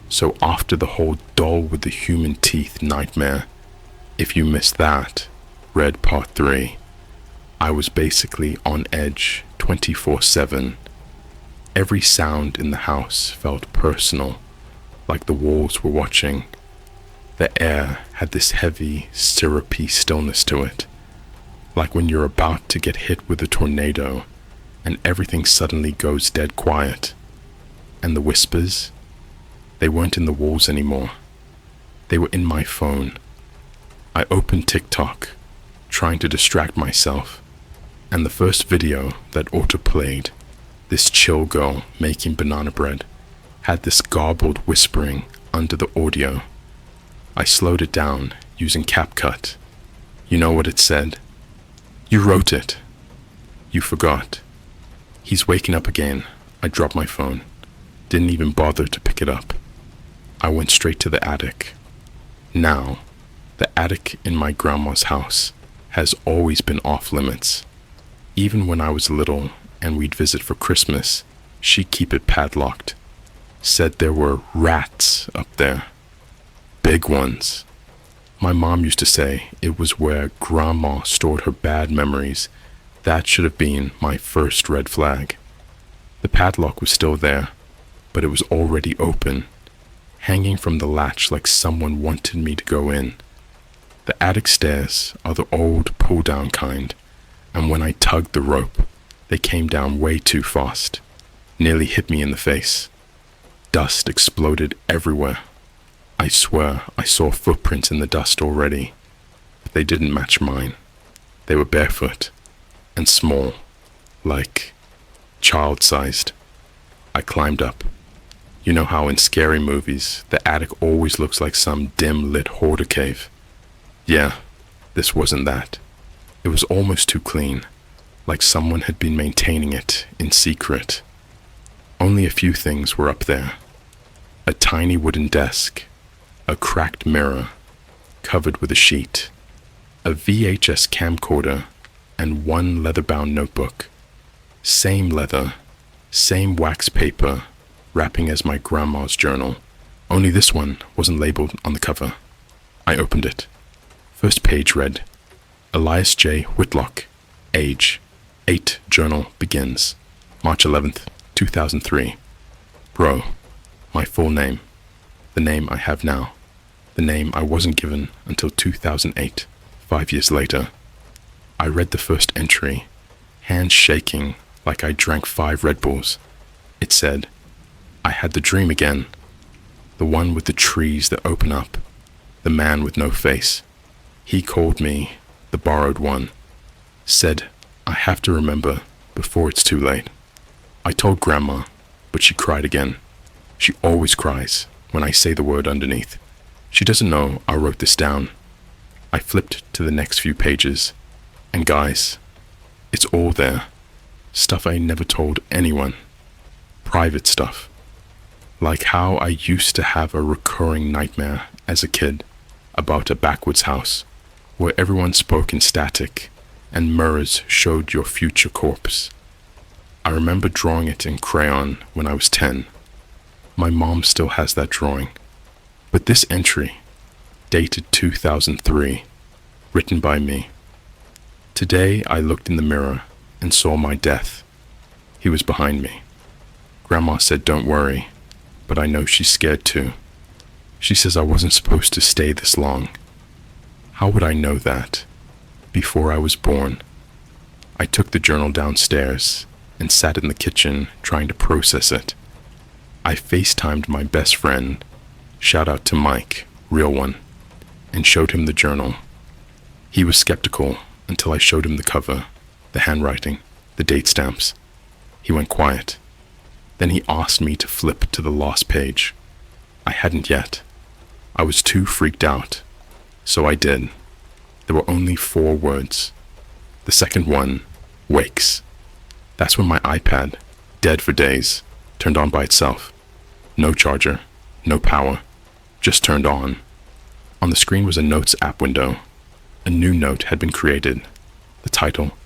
So after the whole doll with the human teeth nightmare, if you missed that, read part 3, I was basically on edge 24/7. Every sound in the house felt personal, like the walls were watching. The air had this heavy, syrupy stillness to it, like when you're about to get hit with a tornado and everything suddenly goes dead quiet. And the whispers, they weren't in the walls anymore. They were in my phone. I opened TikTok, trying to distract myself, and the first video that auto-played, this chill girl making banana bread, had this garbled whispering under the audio. I slowed it down using CapCut. You know what it said? You wrote it. You forgot. He's waking up again. I dropped my phone. Didn't even bother to pick it up. I went straight to the attic. Now, the attic in my grandma's house has always been off limits. Even when I was little and we'd visit for Christmas, she'd keep it padlocked. Said there were rats up there. Big ones. My mom used to say it was where Grandma stored her bad memories. That should have been my first red flag. The padlock was still there, but it was already open, hanging from the latch like someone wanted me to go in. The attic stairs are the old pull-down kind, and when I tugged the rope, they came down way too fast, nearly hit me in the face. Dust exploded everywhere. I swear I saw footprints in the dust already, but they didn't match mine. They were barefoot and small, like child-sized. I climbed up. You know how in scary movies, the attic always looks like some dim-lit hoarder cave? Yeah, this wasn't that. It was almost too clean, like someone had been maintaining it in secret. Only a few things were up there. A tiny wooden desk, a cracked mirror, covered with a sheet, a VHS camcorder, and one leather-bound notebook. Same leather, same wax paper, wrapping as my grandma's journal, only this one wasn't labeled on the cover. I opened it. First page read, Elias J. Whitlock, age, 8 journal begins, March 11th, 2003. Bro, my full name, the name I have now, the name I wasn't given until 2008, 5 years later. I read the first entry, hands shaking like I drank 5 Red Bulls. It said, I had the dream again, the one with the trees that open up, the man with no face. He called me the borrowed one, said I have to remember before it's too late. I told Grandma, but she cried again. She always cries when I say the word underneath. She doesn't know I wrote this down. I flipped to the next few pages, and guys, it's all there. Stuff I never told anyone. Private stuff. Like how I used to have a recurring nightmare as a kid about a backwoods house where everyone spoke in static and mirrors showed your future corpse. I remember drawing it in crayon when I was 10. My mom still has that drawing. But this entry, dated 2003, written by me. Today I looked in the mirror and saw my death. He was behind me. Grandma said don't worry, but I know she's scared too. She says I wasn't supposed to stay this long. How would I know that? Before I was born. I took the journal downstairs and sat in the kitchen trying to process it. I FaceTimed my best friend, shout out to Mike, real one, and showed him the journal. He was skeptical until I showed him the cover, the handwriting, the date stamps. He went quiet. Then he asked me to flip to the last page. I hadn't yet. I was too freaked out, so I did. There were only 4 words. The second one, wakes. That's when my iPad, dead for days, turned on by itself. No charger, no power, just turned on. On the screen was a notes app window. A new note had been created. The title,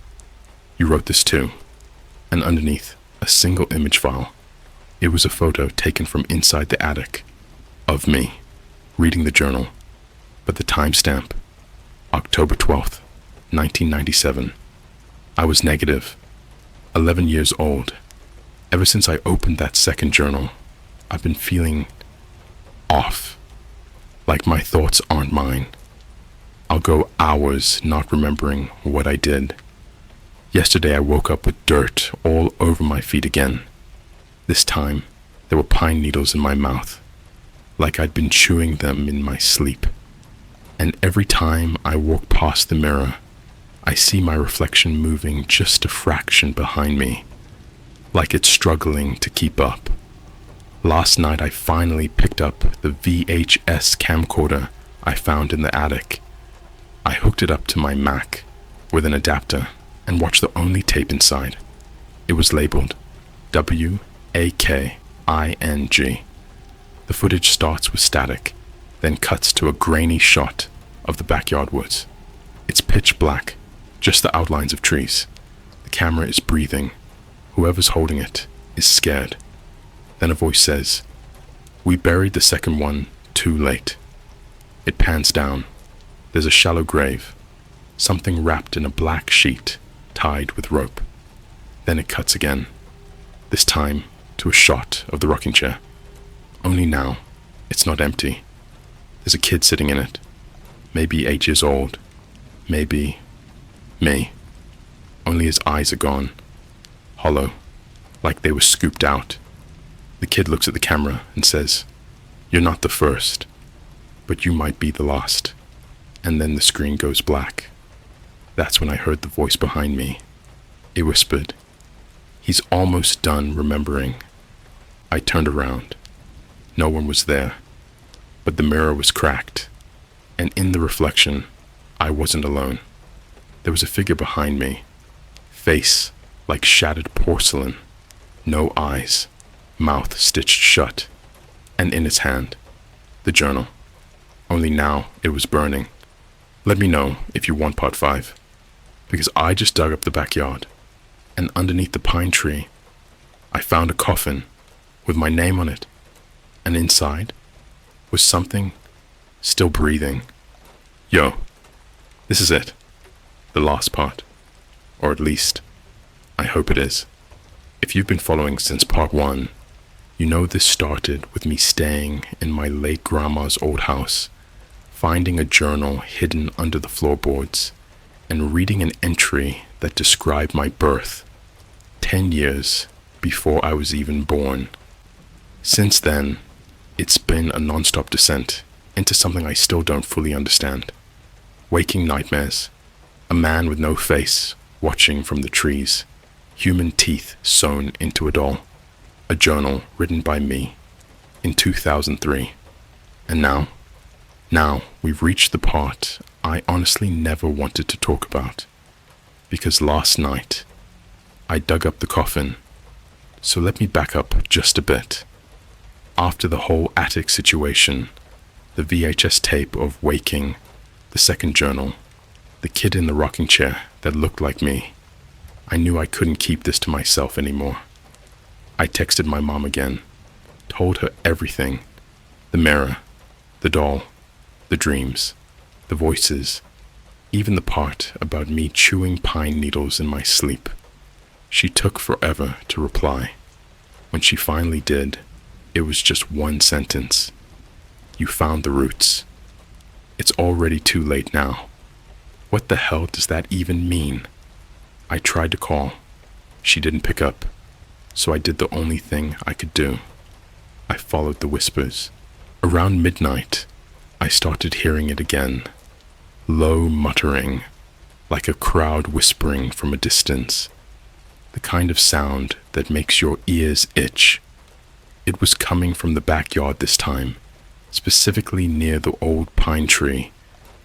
"You wrote this too," and underneath, a single image file. It was a photo taken from inside the attic of me reading the journal, but the timestamp, October 12th, 1997. I was negative, 11 years old. Ever since I opened that second journal, I've been feeling off, like my thoughts aren't mine. I'll go hours not remembering what I did. Yesterday I woke up with dirt all over my feet again. This time, there were pine needles in my mouth, like I'd been chewing them in my sleep. And every time I walk past the mirror, I see my reflection moving just a fraction behind me, like it's struggling to keep up. Last night I finally picked up the VHS camcorder I found in the attic. I hooked it up to my Mac with an adapter and watched the only tape inside. It was labeled WAKING. The footage starts with static, then cuts to a grainy shot of the backyard woods. It's pitch black, just the outlines of trees. The camera is breathing. Whoever's holding it is scared. Then a voice says, "We buried the second one too late." It pans down. There's a shallow grave, something wrapped in a black sheet tied with rope. Then it cuts again, this time to a shot of the rocking chair. Only now, it's not empty. There's a kid sitting in it, maybe 8 years old, maybe me. Only his eyes are gone, hollow, like they were scooped out. The kid looks at the camera and says, "You're not the first, but you might be the last." And then the screen goes black. That's when I heard the voice behind me. It whispered, "He's almost done remembering." I turned around. No one was there, but the mirror was cracked, and in the reflection, I wasn't alone. There was a figure behind me, face like shattered porcelain, no eyes, mouth stitched shut, and in its hand, the journal. Only now it was burning. Let me know if you want part 5, because I just dug up the backyard, and underneath the pine tree, I found a coffin with my name on it, and inside was something still breathing. Yo, this is it, the last part, or at least, I hope it is. If you've been following since part 1, you know this started with me staying in my late grandma's old house, finding a journal hidden under the floorboards, and reading an entry that described my birth, 10 years before I was even born. Since then, it's been a non-stop descent into something I still don't fully understand. Waking nightmares, a man with no face watching from the trees, human teeth sewn into a doll, a journal written by me in 2003. And now we've reached the part I honestly never wanted to talk about, because last night I dug up the coffin. So let me back up just a bit. After the whole attic situation, the VHS tape of Waking, the second journal, the kid in the rocking chair that looked like me, I knew I couldn't keep this to myself anymore. I texted my mom again, told her everything, the mirror, the doll, the dreams, the voices, even the part about me chewing pine needles in my sleep. She took forever to reply. When she finally did, it was just one sentence. "You found the roots. It's already too late now." What the hell does that even mean? I tried to call. She didn't pick up, so I did the only thing I could do. I followed the whispers. Around midnight, I started hearing it again. Low muttering, like a crowd whispering from a distance. The kind of sound that makes your ears itch. It was coming from the backyard this time, specifically near the old pine tree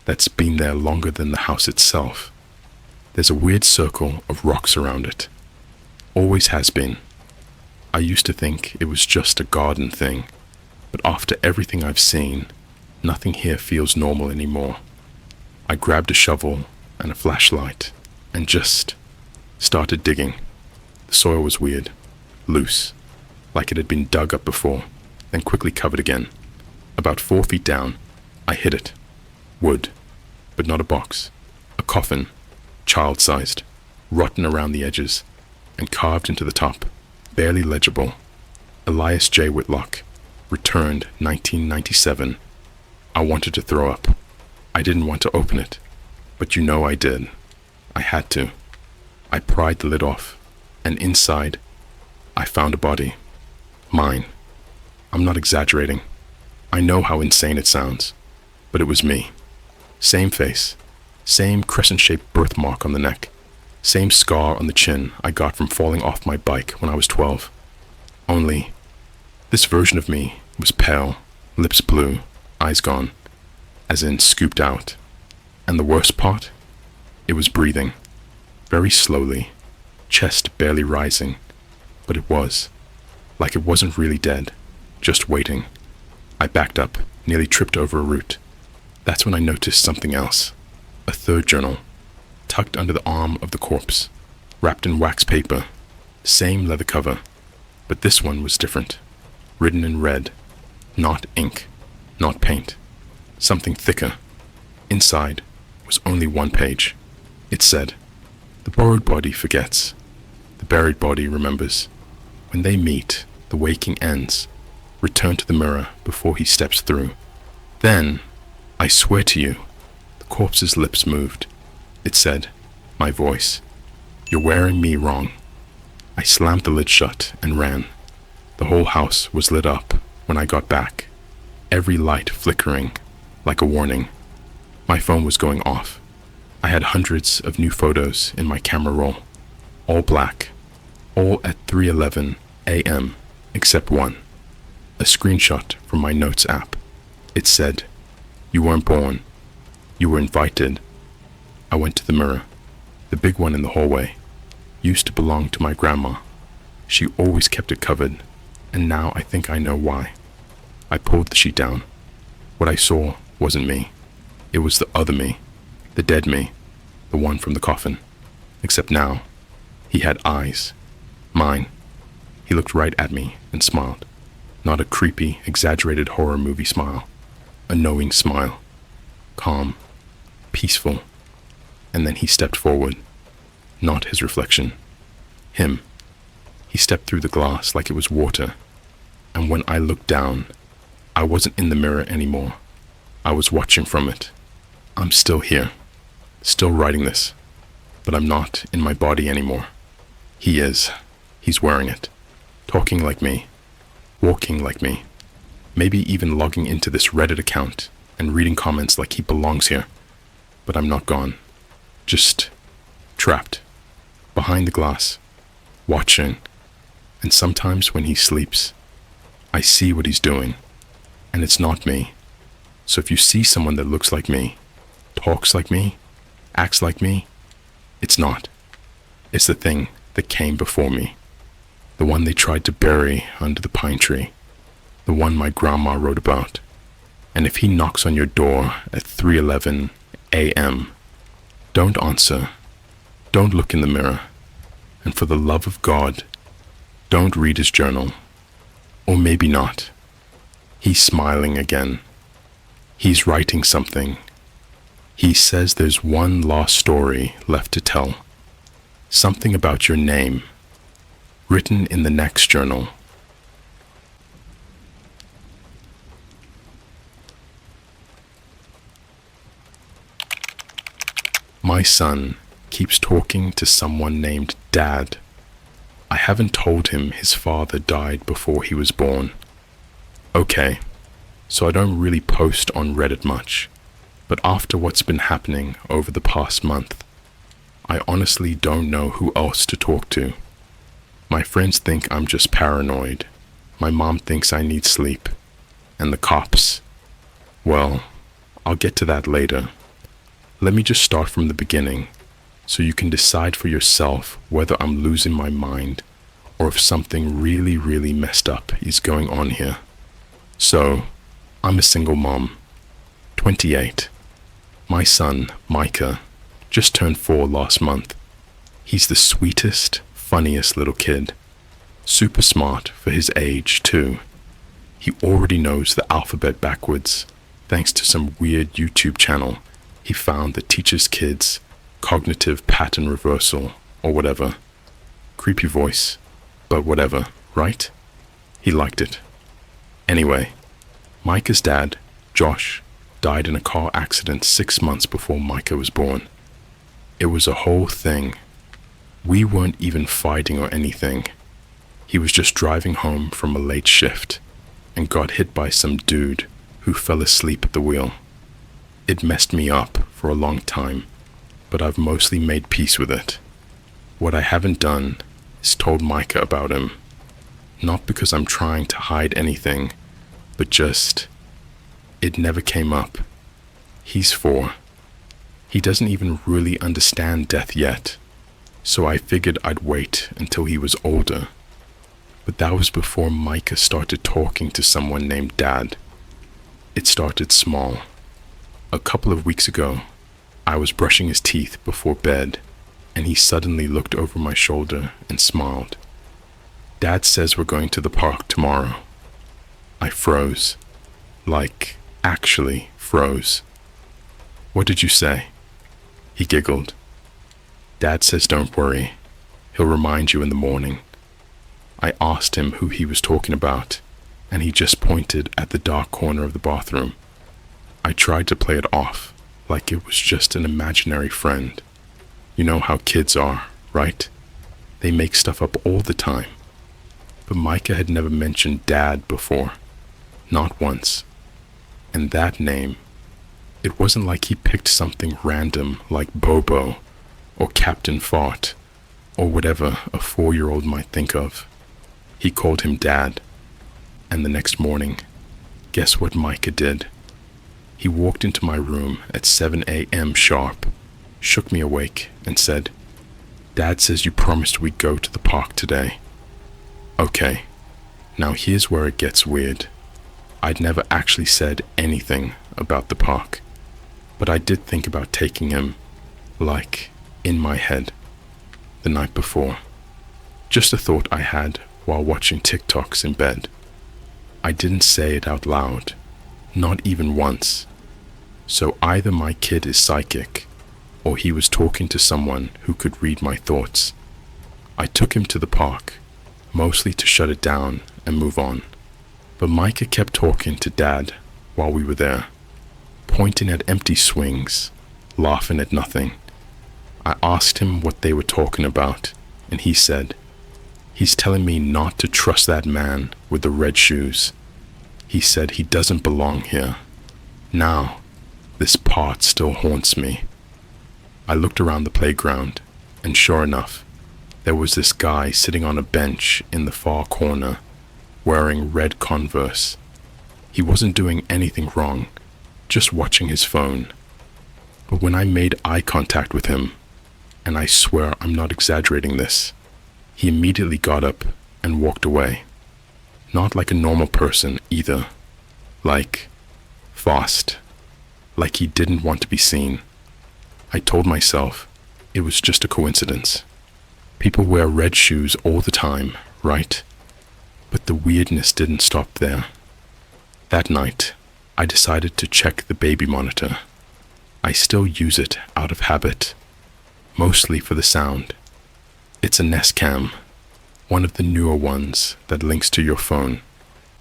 that's been there longer than the house itself. There's a weird circle of rocks around it. Always has been. I used to think it was just a garden thing, but after everything I've seen, Nothing here feels normal anymore. I grabbed a shovel and a flashlight and just started digging. The soil was weird, loose, like it had been dug up before, then quickly covered again. About 4 feet down, I hit it. Wood, but not a box. A coffin, child-sized, rotten around the edges, and carved into the top, barely legible. Elias J. Whitlock, returned 1997. I wanted to throw up. I didn't want to open it, but you know I did. I had to. I pried the lid off, and inside, I found a body. Mine. I'm not exaggerating. I know how insane it sounds, but it was me. Same face, same crescent-shaped birthmark on the neck, same scar on the chin I got from falling off my bike when I was 12. Only, this version of me was pale, lips blue, eyes gone, as in scooped out. And the worst part? It was breathing, very slowly, chest barely rising, but it was, like it wasn't really dead, just waiting. I backed up, nearly tripped over a root. That's when I noticed something else. A third journal, tucked under the arm of the corpse, wrapped in wax paper, same leather cover, but this one was different. Written in red, not ink, not paint, something thicker. Inside was only one page. It said, "The borrowed body forgets. The buried body remembers. When they meet, the waking ends. Return to the mirror before he steps through." Then, I swear to you, the corpse's lips moved. It said, my voice, "You're wearing me wrong." I slammed the lid shut and ran. The whole house was lit up when I got back, every light flickering like a warning. My phone was going off. I had hundreds of new photos in my camera roll, all black, all at 3:11 a.m. except one, a screenshot from my notes app. It said, "You weren't born. You were invited." I went to the mirror, the big one in the hallway. Used to belong to my grandma. She always kept it covered, and now I think I know why. I pulled the sheet down. What I saw wasn't me. It was the other me, the dead me, the one from the coffin. Except now, he had eyes. Mine. He looked right at me and smiled. Not a creepy, exaggerated horror movie smile. A knowing smile. Calm. Peaceful. And then he stepped forward. Not his reflection. Him. He stepped through the glass like it was water. And when I looked down, I wasn't in the mirror anymore. I was watching from it. I'm still here. Still writing this. But I'm not in my body anymore. He is. He's wearing it. Talking like me. Walking like me. Maybe even logging into this Reddit account and reading comments like he belongs here. But I'm not gone. Just trapped. Behind the glass. Watching. And sometimes when he sleeps, I see what he's doing. And it's not me. So if you see someone that looks like me, talks like me, acts like me, it's not. It's the thing that came before me. The one they tried to bury under the pine tree. The one my grandma wrote about. And if he knocks on your door at 3:11 a.m., don't answer. Don't look in the mirror. And for the love of God, don't read his journal. Or maybe not. He's smiling again. He's writing something. He says there's one last story left to tell. Something about your name. Written in the next journal. My son keeps talking to someone named Dad. I haven't told him his father died before he was born. Okay, so I don't really post on Reddit much, but after what's been happening over the past month, I honestly don't know who else to talk to. My friends think I'm just paranoid. My mom thinks I need sleep. And the cops. Well, I'll get to that later. Let me just start from the beginning, so you can decide for yourself whether I'm losing my mind or if something really, really messed up is going on here. So, I'm a single mom. 28. My son, Micah, just turned 4 last month. He's the sweetest, funniest little kid. Super smart for his age, too. He already knows the alphabet backwards, thanks to some weird YouTube channel he found that teaches kids cognitive pattern reversal or whatever. Creepy voice, but whatever, right? He liked it. Anyway, Micah's dad, Josh, died in a car accident 6 months before Micah was born. It was a whole thing. We weren't even fighting or anything. He was just driving home from a late shift and got hit by some dude who fell asleep at the wheel. It messed me up for a long time, but I've mostly made peace with it. What I haven't done is told Micah about him. Not because I'm trying to hide anything, but just, it never came up. He's 4. He doesn't even really understand death yet, so I figured I'd wait until he was older. But that was before Micah started talking to someone named Dad. It started small. A couple of weeks ago, I was brushing his teeth before bed, and he suddenly looked over my shoulder and smiled. Dad says we're going to the park tomorrow. I froze. Like, actually froze. What did you say? He giggled. Dad says don't worry. He'll remind you in the morning. I asked him who he was talking about, and he just pointed at the dark corner of the bathroom. I tried to play it off, like it was just an imaginary friend. You know how kids are, right? They make stuff up all the time. But Micah had never mentioned Dad before. Not once. And that name, it wasn't like he picked something random like Bobo or Captain Fart or whatever a 4-year-old might think of. He called him Dad. And the next morning, guess what Micah did? He walked into my room at 7 a.m. sharp, shook me awake, and said, Dad says you promised we'd go to the park today. Okay, now here's where it gets weird. I'd never actually said anything about the park, but I did think about taking him, like, in my head, the night before. Just a thought I had while watching TikToks in bed. I didn't say it out loud, not even once. So either my kid is psychic, or he was talking to someone who could read my thoughts. I took him to the park, mostly to shut it down and move on. But Micah kept talking to Dad while we were there, pointing at empty swings, laughing at nothing. I asked him what they were talking about, and he said, he's telling me not to trust that man with the red shoes. He said he doesn't belong here. Now, this part still haunts me. I looked around the playground, and sure enough, there was this guy sitting on a bench in the far corner, wearing red Converse. He wasn't doing anything wrong, just watching his phone. But when I made eye contact with him, and I swear I'm not exaggerating this, he immediately got up and walked away. Not like a normal person either. Like, fast. Like he didn't want to be seen. I told myself it was just a coincidence. People wear red shoes all the time, right? But the weirdness didn't stop there. That night, I decided to check the baby monitor. I still use it out of habit, mostly for the sound. It's a Nest Cam, one of the newer ones that links to your phone.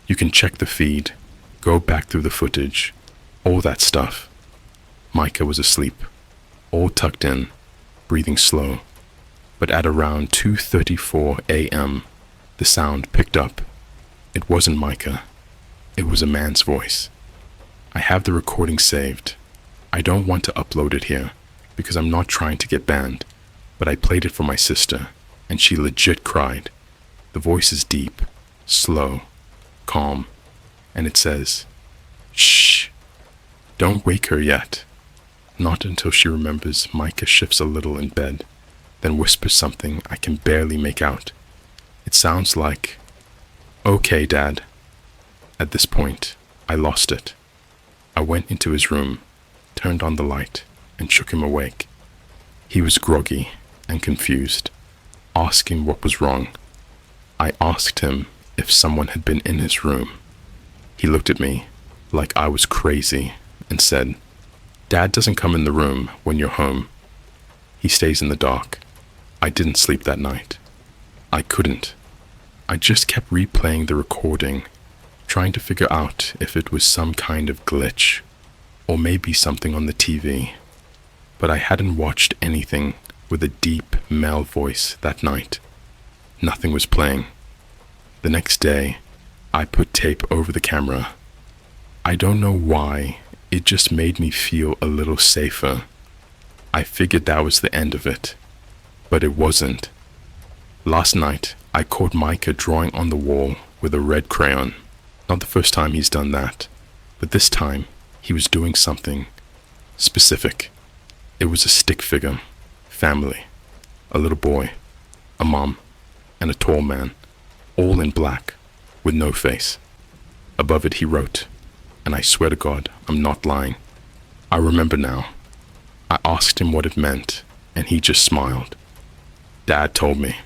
You can check the feed, go back through the footage, all that stuff. Micah was asleep, all tucked in, breathing slow. But at around 2:34 a.m., the sound picked up. It wasn't Micah. It was a man's voice. I have the recording saved. I don't want to upload it here because I'm not trying to get banned, but I played it for my sister, and she legit cried. The voice is deep, slow, calm, and it says, "Shh, don't wake her yet." Not until she remembers Micah shifts a little in bed, then whispers something I can barely make out. It sounds like, "Okay, Dad." At this point, I lost it. I went into his room, turned on the light, and shook him awake. He was groggy and confused, asking what was wrong. I asked him if someone had been in his room. He looked at me like I was crazy and said, "Dad doesn't come in the room when you're home. He stays in the dark." I didn't sleep that night. I couldn't. I just kept replaying the recording, trying to figure out if it was some kind of glitch, or maybe something on the TV. But I hadn't watched anything with a deep male voice that night. Nothing was playing. The next day, I put tape over the camera. I don't know why, it just made me feel a little safer. I figured that was the end of it, but it wasn't. Last night, I caught Micah drawing on the wall with a red crayon. Not the first time he's done that, but this time, he was doing something specific. It was a stick figure, family, a little boy, a mom, and a tall man, all in black, with no face. Above it he wrote, and I swear to God, I'm not lying. I remember now. I asked him what it meant, and he just smiled. Dad told me.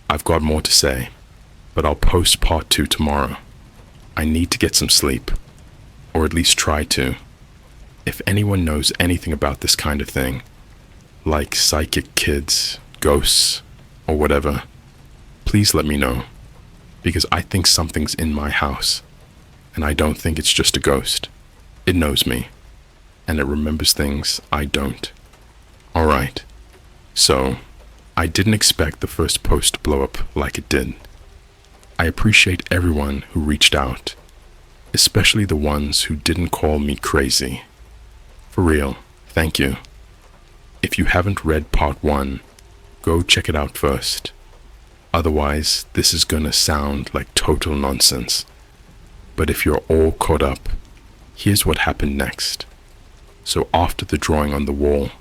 I've got more to say, but I'll post part 2 tomorrow. I need to get some sleep, or at least try to. If anyone knows anything about this kind of thing, like psychic kids, ghosts, or whatever, please let me know, because I think something's in my house, and I don't think it's just a ghost. It knows me, and it remembers things I don't. Alright, so I didn't expect the first post to blow up like it did. I appreciate everyone who reached out, especially the ones who didn't call me crazy. For real, thank you. If you haven't read part 1, go check it out first. Otherwise, this is gonna sound like total nonsense. But if you're all caught up, here's what happened next. So after the drawing on the wall,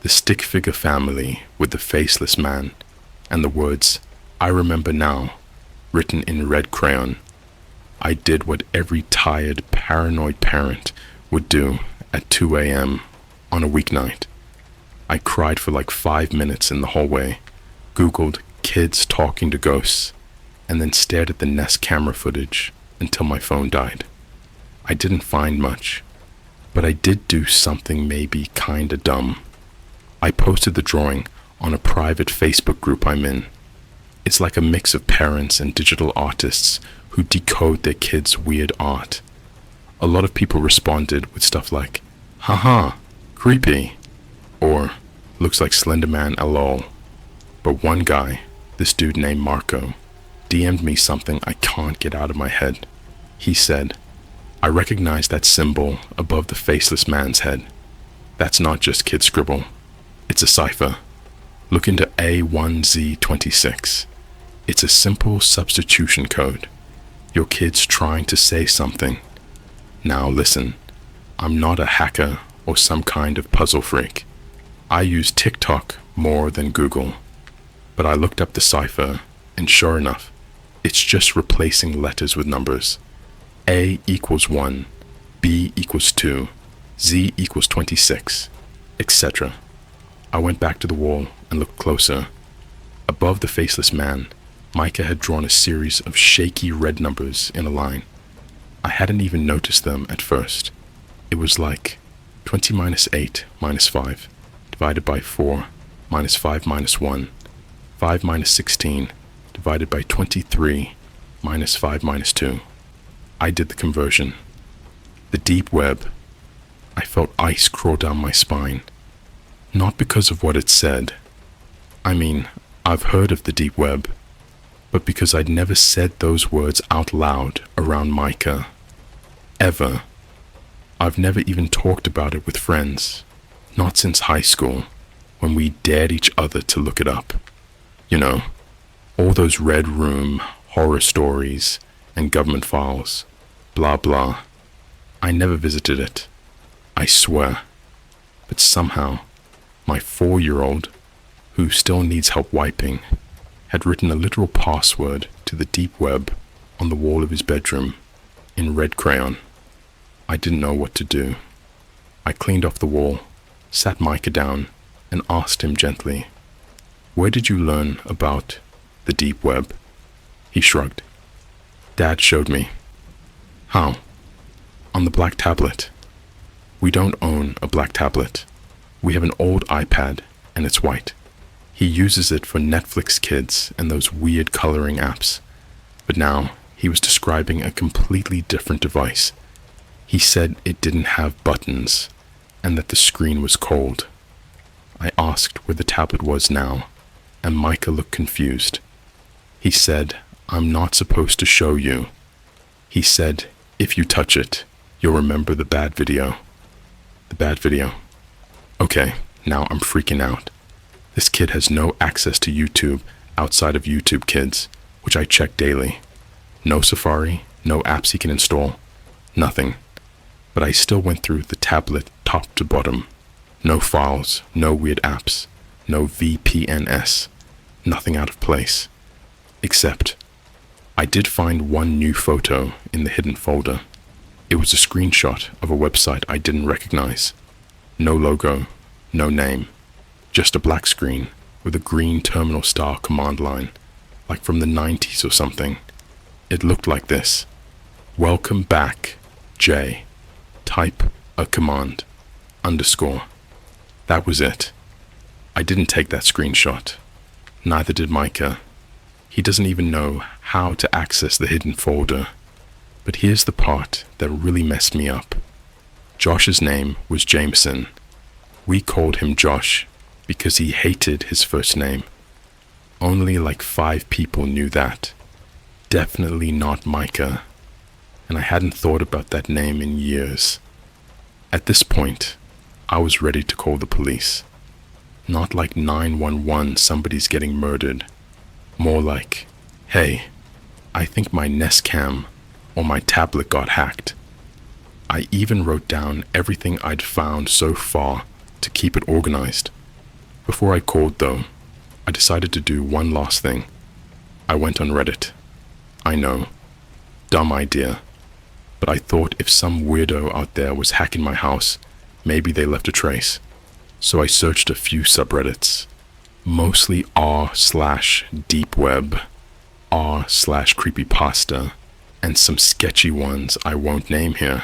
the stick figure family with the faceless man, and the words, "I remember now," written in red crayon, I did what every tired, paranoid parent would do at 2 a.m. on a weeknight. I cried for like 5 minutes in the hallway, Googled kids talking to ghosts, and then stared at the Nest camera footage until my phone died. I didn't find much, but I did do something maybe kinda dumb. I posted the drawing on a private Facebook group I'm in. It's like a mix of parents and digital artists who decode their kids' weird art. A lot of people responded with stuff like, "Haha, creepy," or "Looks like Slender Man lol." But one guy, this dude named Marco, DM'd me something I can't get out of my head. He said, "I recognize that symbol above the faceless man's head. That's not just kid scribble. It's a cipher. Look into A1Z26. It's a simple substitution code. Your kid's trying to say something. Now listen, I'm not a hacker or some kind of puzzle freak. I use TikTok more than Google. But I looked up the cipher, and sure enough, it's just replacing letters with numbers. A equals 1, B equals 2, Z equals 26, etc. I went back to the wall and looked closer. Above the faceless man, Micah had drawn a series of shaky red numbers in a line. I hadn't even noticed them at first. It was like 20 minus 8 minus 5 divided by 4 minus 5 minus 1, 5 minus 16 divided by 23 minus 5 minus 2. I did the conversion. The deep web. I felt ice crawl down my spine. Not because of what it said. I mean, I've heard of the deep web, but because I'd never said those words out loud around Micah. Ever. I've never even talked about it with friends. Not since high school, when we dared each other to look it up. You know, all those red room, horror stories, and government files. Blah blah. I never visited it. I swear. But somehow, my 4-year-old, who still needs help wiping, had written a literal password to the deep web on the wall of his bedroom in red crayon. I didn't know what to do. I cleaned off the wall, sat Micah down, and asked him gently, "Where did you learn about the deep web?" He shrugged. "Dad showed me." "How?" "On the black tablet." "We don't own a black tablet. We have an old iPad, and it's white. He uses it for Netflix Kids and those weird coloring apps." But now he was describing a completely different device. He said it didn't have buttons and that the screen was cold. I asked where the tablet was now, and Micah looked confused. He said, "I'm not supposed to show you." He said, "If you touch it, you'll remember the bad video." The bad video. Okay, now I'm freaking out. This kid has no access to YouTube outside of YouTube Kids, which I check daily. No Safari, no apps he can install, nothing. But I still went through the tablet top to bottom. No files, no weird apps, no VPNs, nothing out of place. Except, I did find one new photo in the hidden folder. It was a screenshot of a website I didn't recognize. No logo, no name, just a black screen with a green terminal star command line, like from the 90s or something. It looked like this: "Welcome back, J. Type a command, _." That was it. I didn't take that screenshot. Neither did Micah. He doesn't even know how to access the hidden folder. But here's the part that really messed me up. Josh's name was Jameson. We called him Josh because he hated his first name. Only like 5 people knew that. Definitely not Micah. And I hadn't thought about that name in years. At this point, I was ready to call the police. Not like 911, somebody's getting murdered. More like, "Hey, I think my Nest Cam or my tablet got hacked." I even wrote down everything I'd found so far to keep it organized. Before I called though, I decided to do one last thing. I went on Reddit. I know, dumb idea, but I thought if some weirdo out there was hacking my house, maybe they left a trace. So I searched a few subreddits, mostly r/deepweb, r/creepypasta, and some sketchy ones I won't name here,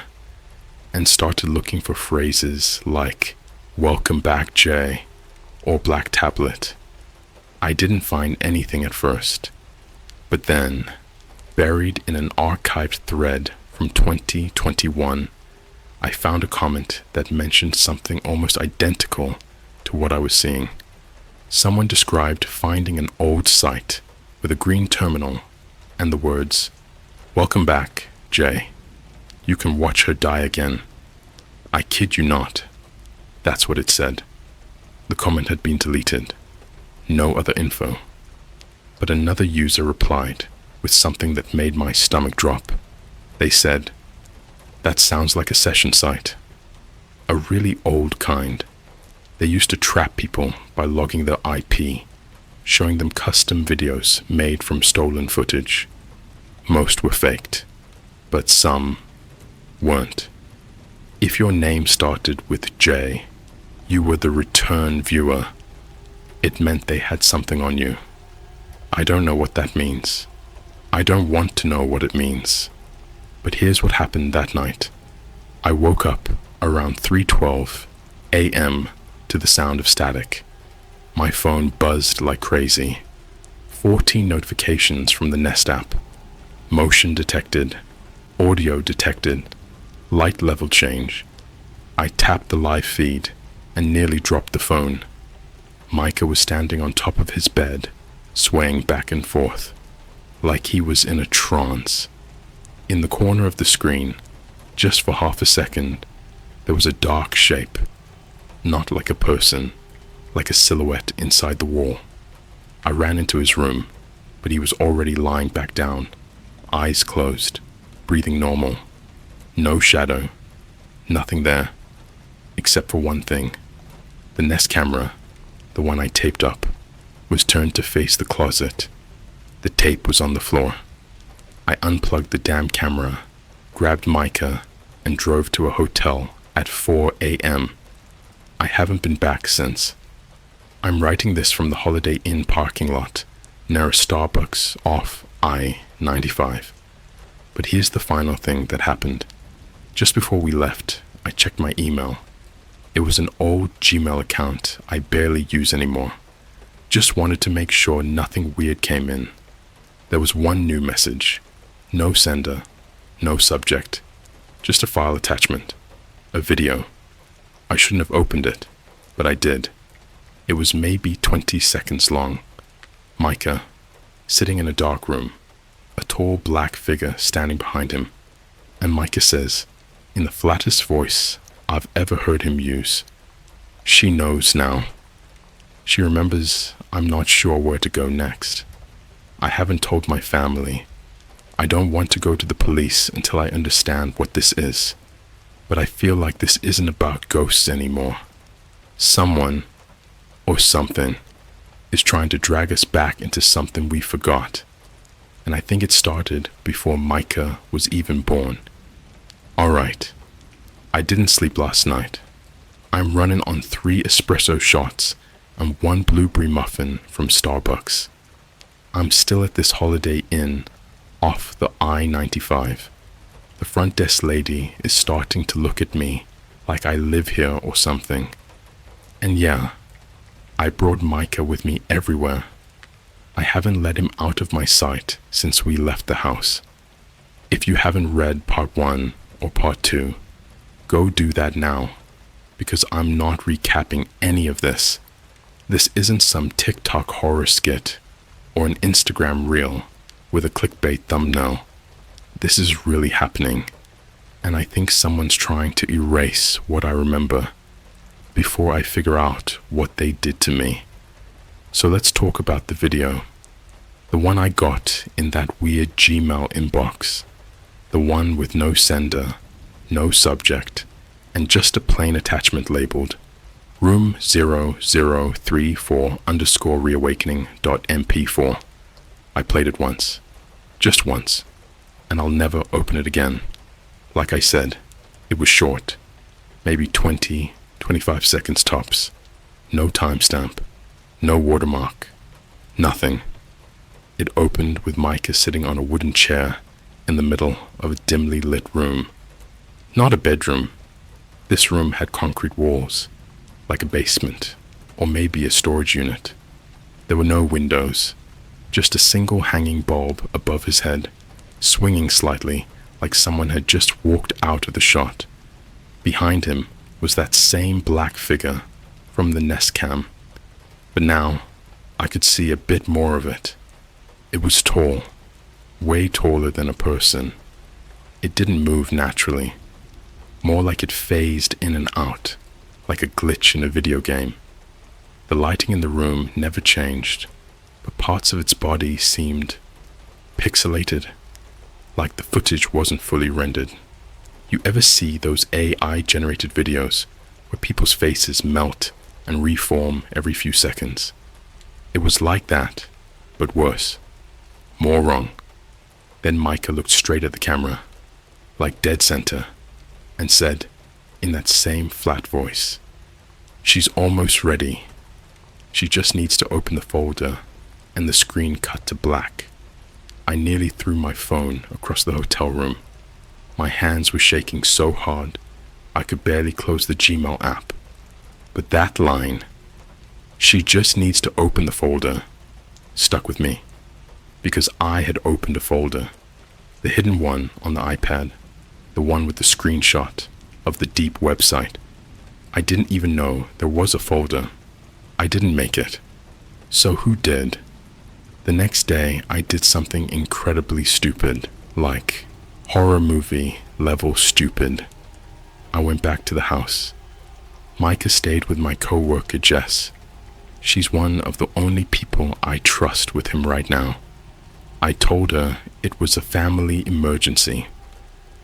and started looking for phrases like "Welcome back, Jay," or "Black Tablet." I didn't find anything at first, but then, buried in an archived thread from 2021, I found a comment that mentioned something almost identical to what I was seeing. Someone described finding an old site with a green terminal and the words, "Welcome back, Jay. You can watch her die again." I kid you not. That's what it said. The comment had been deleted. No other info. But another user replied with something that made my stomach drop. They said, "That sounds like a session site. A really old kind. They used to trap people by logging their IP, showing them custom videos made from stolen footage. Most were faked, but some weren't. If your name started with J, you were the return viewer. It meant they had something on you. I don't know what that means. I don't want to know what it means. But here's what happened that night. I woke up around 3:12 a.m. to the sound of static. My phone buzzed like crazy. 14 notifications from the Nest app. Motion detected. Audio detected. Light level change. I tapped the live feed and nearly dropped the phone. Micah was standing on top of his bed, swaying back and forth, like he was in a trance. In the corner of the screen, just for half a second, there was a dark shape, not like a person, like a silhouette inside the wall. I ran into his room, but he was already lying back down, eyes closed, breathing normal. No shadow, nothing there, except for one thing. The Nest camera, the one I taped up, was turned to face the closet. The tape was on the floor. I unplugged the damn camera, grabbed Micah, and drove to a hotel at 4 a.m. I haven't been back since. I'm writing this from the Holiday Inn parking lot near a Starbucks off I-95. But here's the final thing that happened. Just before we left, I checked my email. It was an old Gmail account I barely use anymore. Just wanted to make sure nothing weird came in. There was one new message. No sender, no subject. Just a file attachment. A video. I shouldn't have opened it, but I did. It was maybe 20 seconds long. Micah, sitting in a dark room, a tall black figure standing behind him. And Micah says, in the flattest voice I've ever heard him use, she knows now. She remembers I'm not sure where to go next. I haven't told my family. I don't want to go to the police until I understand what this is. But I feel like this isn't about ghosts anymore. Someone, or something, is trying to drag us back into something we forgot. And I think it started before Micah was even born. Alright, I didn't sleep last night. I'm running on 3 espresso shots and 1 blueberry muffin from Starbucks. I'm still at this Holiday Inn off the I-95. The front desk lady is starting to look at me like I live here or something. And yeah, I brought Micah with me everywhere. I haven't let him out of my sight since we left the house. If you haven't read part 1 or part 2, go do that now, because I'm not recapping any of this. This isn't some TikTok horror skit or an Instagram reel with a clickbait thumbnail. This is really happening, and I think someone's trying to erase what I remember before I figure out what they did to me. So let's talk about the video. The one I got in that weird Gmail inbox. The one with no sender, no subject, and just a plain attachment labeled room 0034_reawakening.mp4. I played it once. Just once. And I'll never open it again. Like I said, it was short. Maybe 20, 25 seconds tops. No timestamp. No watermark. Nothing. It opened with Micah sitting on a wooden chair in the middle of a dimly lit room. Not a bedroom. This room had concrete walls, like a basement, or maybe a storage unit. There were no windows, just a single hanging bulb above his head, swinging slightly like someone had just walked out of the shot. Behind him was that same black figure from the Nest Cam, but now I could see a bit more of it. It was tall, way taller than a person. It didn't move naturally, more like it phased in and out, like a glitch in a video game. The lighting in the room never changed, but parts of its body seemed pixelated, like the footage wasn't fully rendered. You ever see those AI-generated videos where people's faces melt and reform every few seconds? It was like that, but worse. More wrong. Then Micah looked straight at the camera, like dead center, and said, in that same flat voice, "She's almost ready. She just needs to open the folder," and the screen cut to black. I nearly threw my phone across the hotel room. My hands were shaking so hard, I could barely close the Gmail app. But that line, "She just needs to open the folder," stuck with me, because I had opened a folder, the hidden one on the iPad, the one with the screenshot of the deep website. I didn't even know there was a folder. I didn't make it. So who did? The next day, I did something incredibly stupid, like horror movie level stupid. I went back to the house. Micah stayed with my co-worker Jess. She's one of the only people I trust with him right now. I told her it was a family emergency,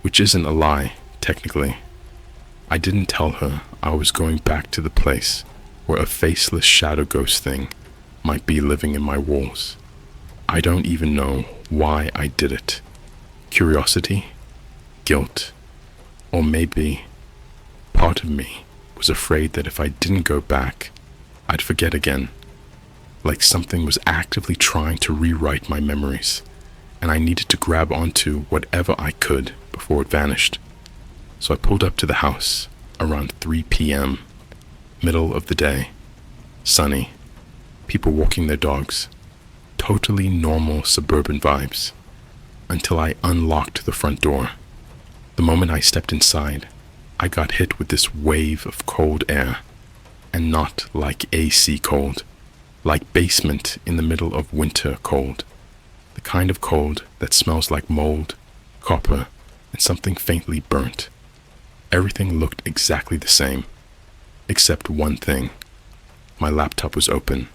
which isn't a lie, technically. I didn't tell her I was going back to the place where a faceless shadow ghost thing might be living in my walls. I don't even know why I did it. Curiosity? Guilt? Or maybe part of me was afraid that if I didn't go back, I'd forget again, like something was actively trying to rewrite my memories, and I needed to grab onto whatever I could before it vanished. So I pulled up to the house around 3 p.m., middle of the day, sunny, people walking their dogs, totally normal suburban vibes, until I unlocked the front door. The moment I stepped inside, I got hit with this wave of cold air, and not like AC cold, like basement in the middle of winter cold, the kind of cold that smells like mold, copper, and something faintly burnt. Everything looked exactly the same, except one thing. My laptop was open.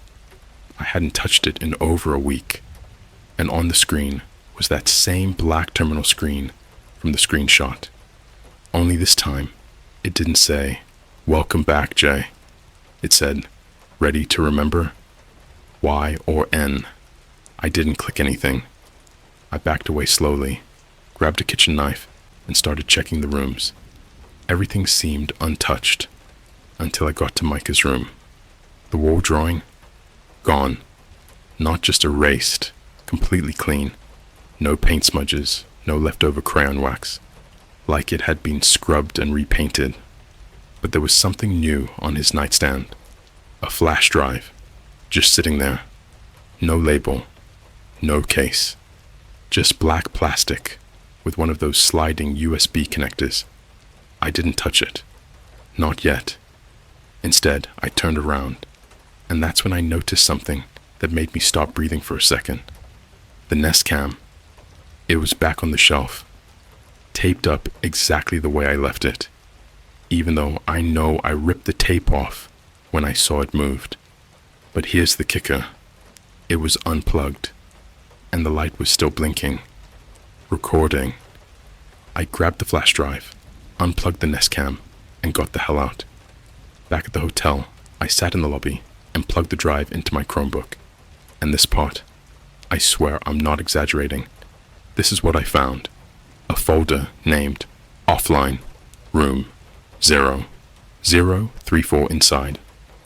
I hadn't touched it in over a week, and on the screen was that same black terminal screen from the screenshot. Only this time, it didn't say, "Welcome back, Jay." It said, "Ready to remember?" Y or N. I didn't click anything. I backed away slowly, grabbed a kitchen knife, and started checking the rooms. Everything seemed untouched until I got to Micah's room. The wall drawing? Gone. Not just erased, completely clean. No paint smudges, no leftover crayon wax. Like it had been scrubbed and repainted. But there was something new on his nightstand. A flash drive, just sitting there. No label, no case. Just black plastic with one of those sliding USB connectors. I didn't touch it. Not yet. Instead, I turned around, and that's when I noticed something that made me stop breathing for a second. The Nest Cam. It was back on the shelf, taped up exactly the way I left it, even though I know I ripped the tape off when I saw it moved. But here's the kicker. It was unplugged, and the light was still blinking, recording. I grabbed the flash drive, unplugged the Nest Cam, and got the hell out. Back at the hotel, I sat in the lobby and plugged the drive into my Chromebook. And this part, I swear I'm not exaggerating. This is what I found. A folder named Offline Room 0034 inside,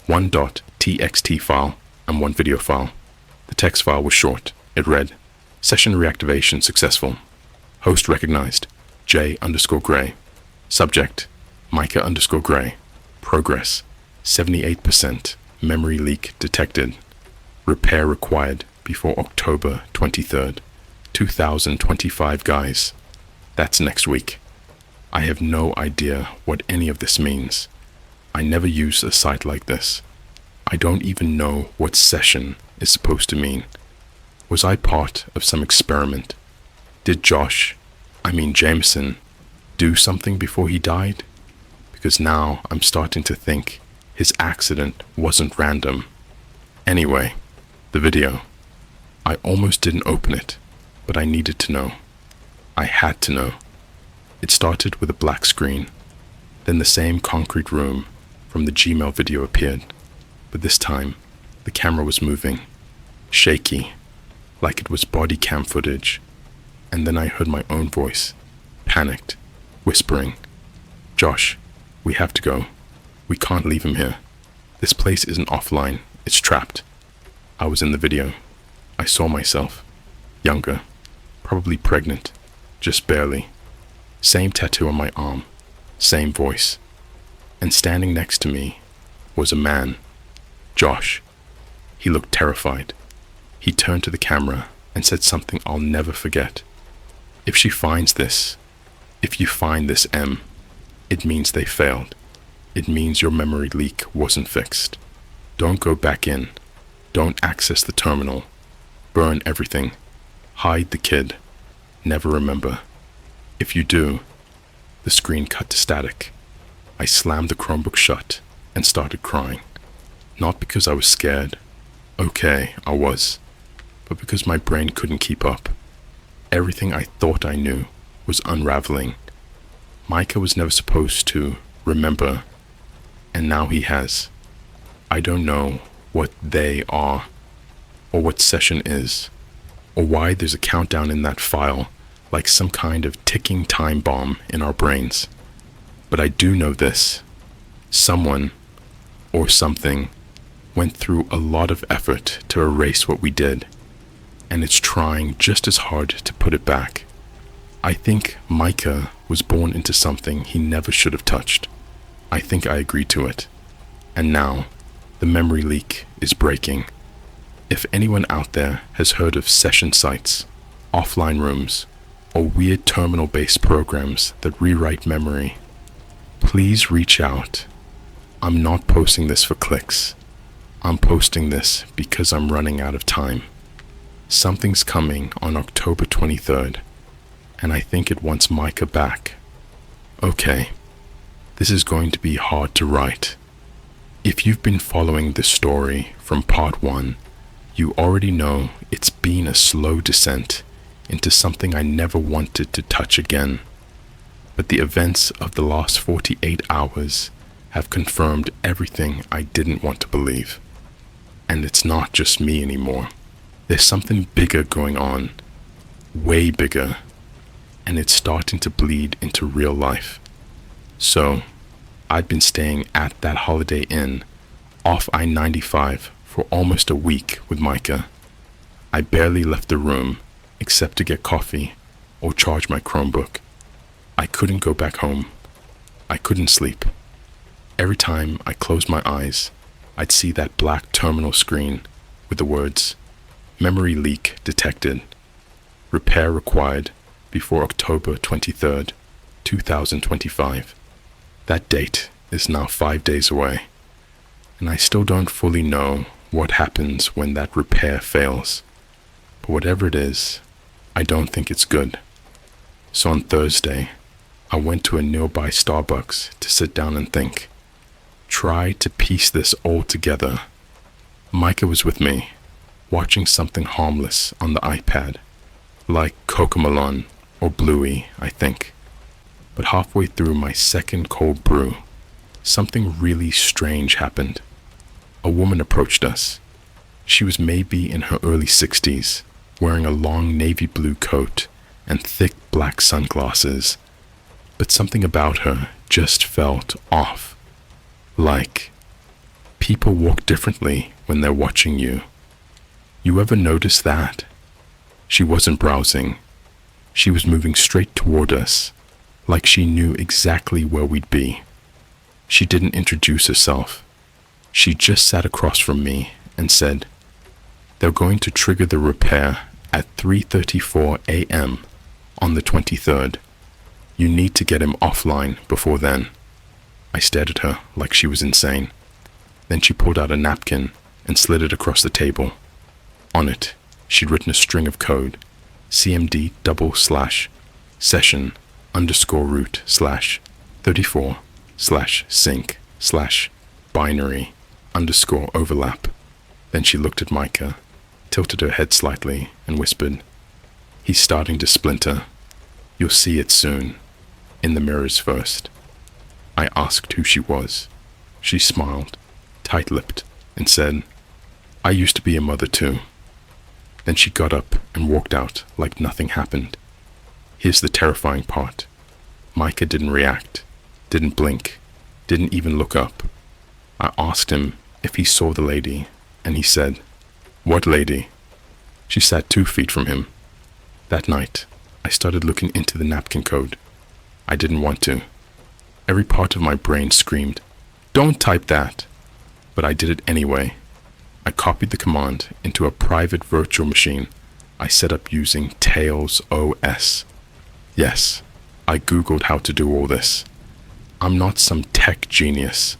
1.txt file and one video file. The text file was short. It read, "Session reactivation successful. Host recognized, J_Gray. Subject, Micah_Gray. Progress, 78%. Memory leak detected. Repair required before October 23rd, 2025, guys. That's next week. I have no idea what any of this means. I never use a site like this. I don't even know what session is supposed to mean. Was I part of some experiment? Did Jameson, do something before he died? Because now I'm starting to think his accident wasn't random. Anyway, the video. I almost didn't open it, but I needed to know. I had to know. It started with a black screen. Then the same concrete room from the Gmail video appeared, but this time the camera was moving, shaky, like it was body cam footage. And then I heard my own voice, panicked, whispering, "Josh, we have to go. We can't leave him here. This place isn't offline, it's trapped." I was in the video. I saw myself, younger, probably pregnant, just barely. Same tattoo on my arm, same voice. And standing next to me was a man, Josh. He looked terrified. He turned to the camera and said something I'll never forget. If you find this, M, it means they failed. It means your memory leak wasn't fixed. Don't go back in. Don't access the terminal. Burn everything. Hide the kid. Never remember. If you do, the screen cut to static. I slammed the Chromebook shut and started crying. Not because I was scared. Okay, I was. But because my brain couldn't keep up. Everything I thought I knew was unraveling. Micah was never supposed to remember, and now he has. I don't know what they are, or what session is, or why there's a countdown in that file, like some kind of ticking time bomb in our brains. But I do know this. Someone, or something, went through a lot of effort to erase what we did, and it's trying just as hard to put it back. I think Micah was born into something he never should have touched. I think I agreed to it. And now, the memory leak is breaking. If anyone out there has heard of session sites, offline rooms, or weird terminal-based programs that rewrite memory, please reach out. I'm not posting this for clicks. I'm posting this because I'm running out of time. Something's coming on October 23rd, and I think it wants Micah back. Okay, this is going to be hard to write. If you've been following this story from part 1, you already know it's been a slow descent into something I never wanted to touch again. But the events of the last 48 hours have confirmed everything I didn't want to believe. And it's not just me anymore. There's something bigger going on, way bigger, and it's starting to bleed into real life. So, I'd been staying at that Holiday Inn off I-95 for almost a week with Micah. I barely left the room except to get coffee or charge my Chromebook. I couldn't go back home. I couldn't sleep. Every time I closed my eyes, I'd see that black terminal screen with the words, "Memory leak detected. Repair required before October 23rd, 2025. That date is now 5 days away, and I still don't fully know what happens when that repair fails. But whatever it is, I don't think it's good. So on Thursday, I went to a nearby Starbucks to sit down and think. Try to piece this all together. Micah was with me, watching something harmless on the iPad, like Cocomelon or Bluey, I think. But halfway through my second cold brew, something really strange happened. A woman approached us. She was maybe in her early 60s, wearing a long navy blue coat and thick black sunglasses. But something about her just felt off. Like, people walk differently when they're watching you. You ever notice that? She wasn't browsing. She was moving straight toward us, like she knew exactly where we'd be. She didn't introduce herself. She just sat across from me and said, "They're going to trigger the repair at 3:34 a.m. on the 23rd. You need to get him offline before then." I stared at her like she was insane. Then she pulled out a napkin and slid it across the table. On it, she'd written a string of code, CMD/session_root/34/sync/binary_overlap. Then she looked at Micah, tilted her head slightly, and whispered, "He's starting to splinter. You'll see it soon. In the mirrors first." I asked who she was. She smiled, tight-lipped, and said, "I used to be a mother too." Then she got up and walked out like nothing happened. Here's the terrifying part. Micah didn't react, didn't blink, didn't even look up. I asked him if he saw the lady, and he said, "What lady?" She sat 2 feet from him. That night, I started looking into the napkin code. I didn't want to. Every part of my brain screamed, "Don't type that!" But I did it anyway. I copied the command into a private virtual machine I set up using Tails OS. Yes, I googled how to do all this. I'm not some tech genius.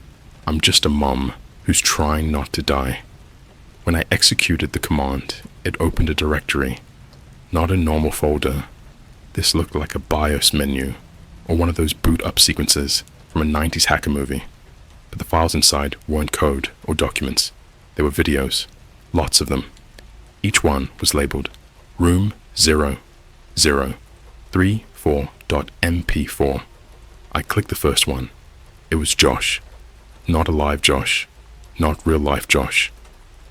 I'm just a mom who's trying not to die. When I executed the command, it opened a directory, not a normal folder. This looked like a BIOS menu, or one of those boot-up sequences from a 90s hacker movie. But the files inside weren't code or documents. They were videos, lots of them. Each one was labeled Room 00034.mp4. I clicked the first one. It was Josh. Not a live Josh, not real life Josh,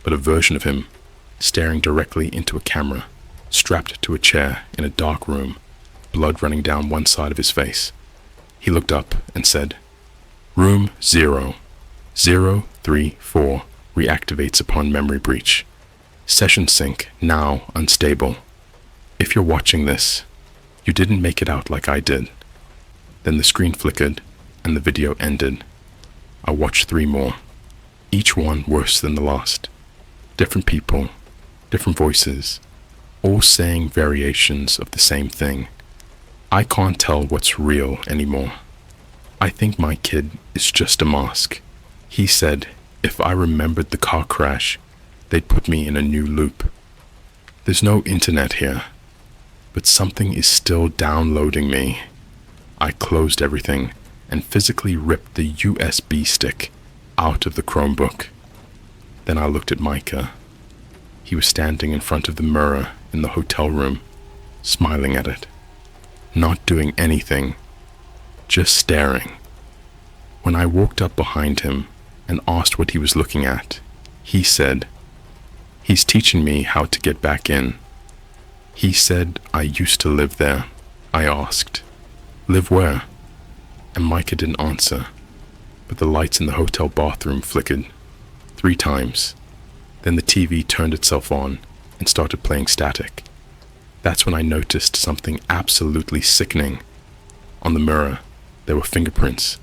but a version of him, staring directly into a camera, strapped to a chair in a dark room, blood running down one side of his face. He looked up and said, "Room 0034 reactivates upon memory breach. Session sync now unstable. If you're watching this, you didn't make it out like I did." Then the screen flickered and the video ended. I watched 3 more, each one worse than the last. Different people, different voices, all saying variations of the same thing. I can't tell what's real anymore. I think my kid is just a mask. He said if I remembered the car crash, they'd put me in a new loop. There's no internet here, but something is still downloading me. I closed everything and physically ripped the USB stick out of the Chromebook. Then I looked at Micah. He was standing in front of the mirror in the hotel room, smiling at it, not doing anything, just staring. When I walked up behind him and asked what he was looking at, he said, "He's teaching me how to get back in." He said I used to live there. I asked, "Live where?" And Micah didn't answer, but the lights in the hotel bathroom flickered 3 times. Then the TV turned itself on and started playing static. That's when I noticed something absolutely sickening. On the mirror, there were fingerprints,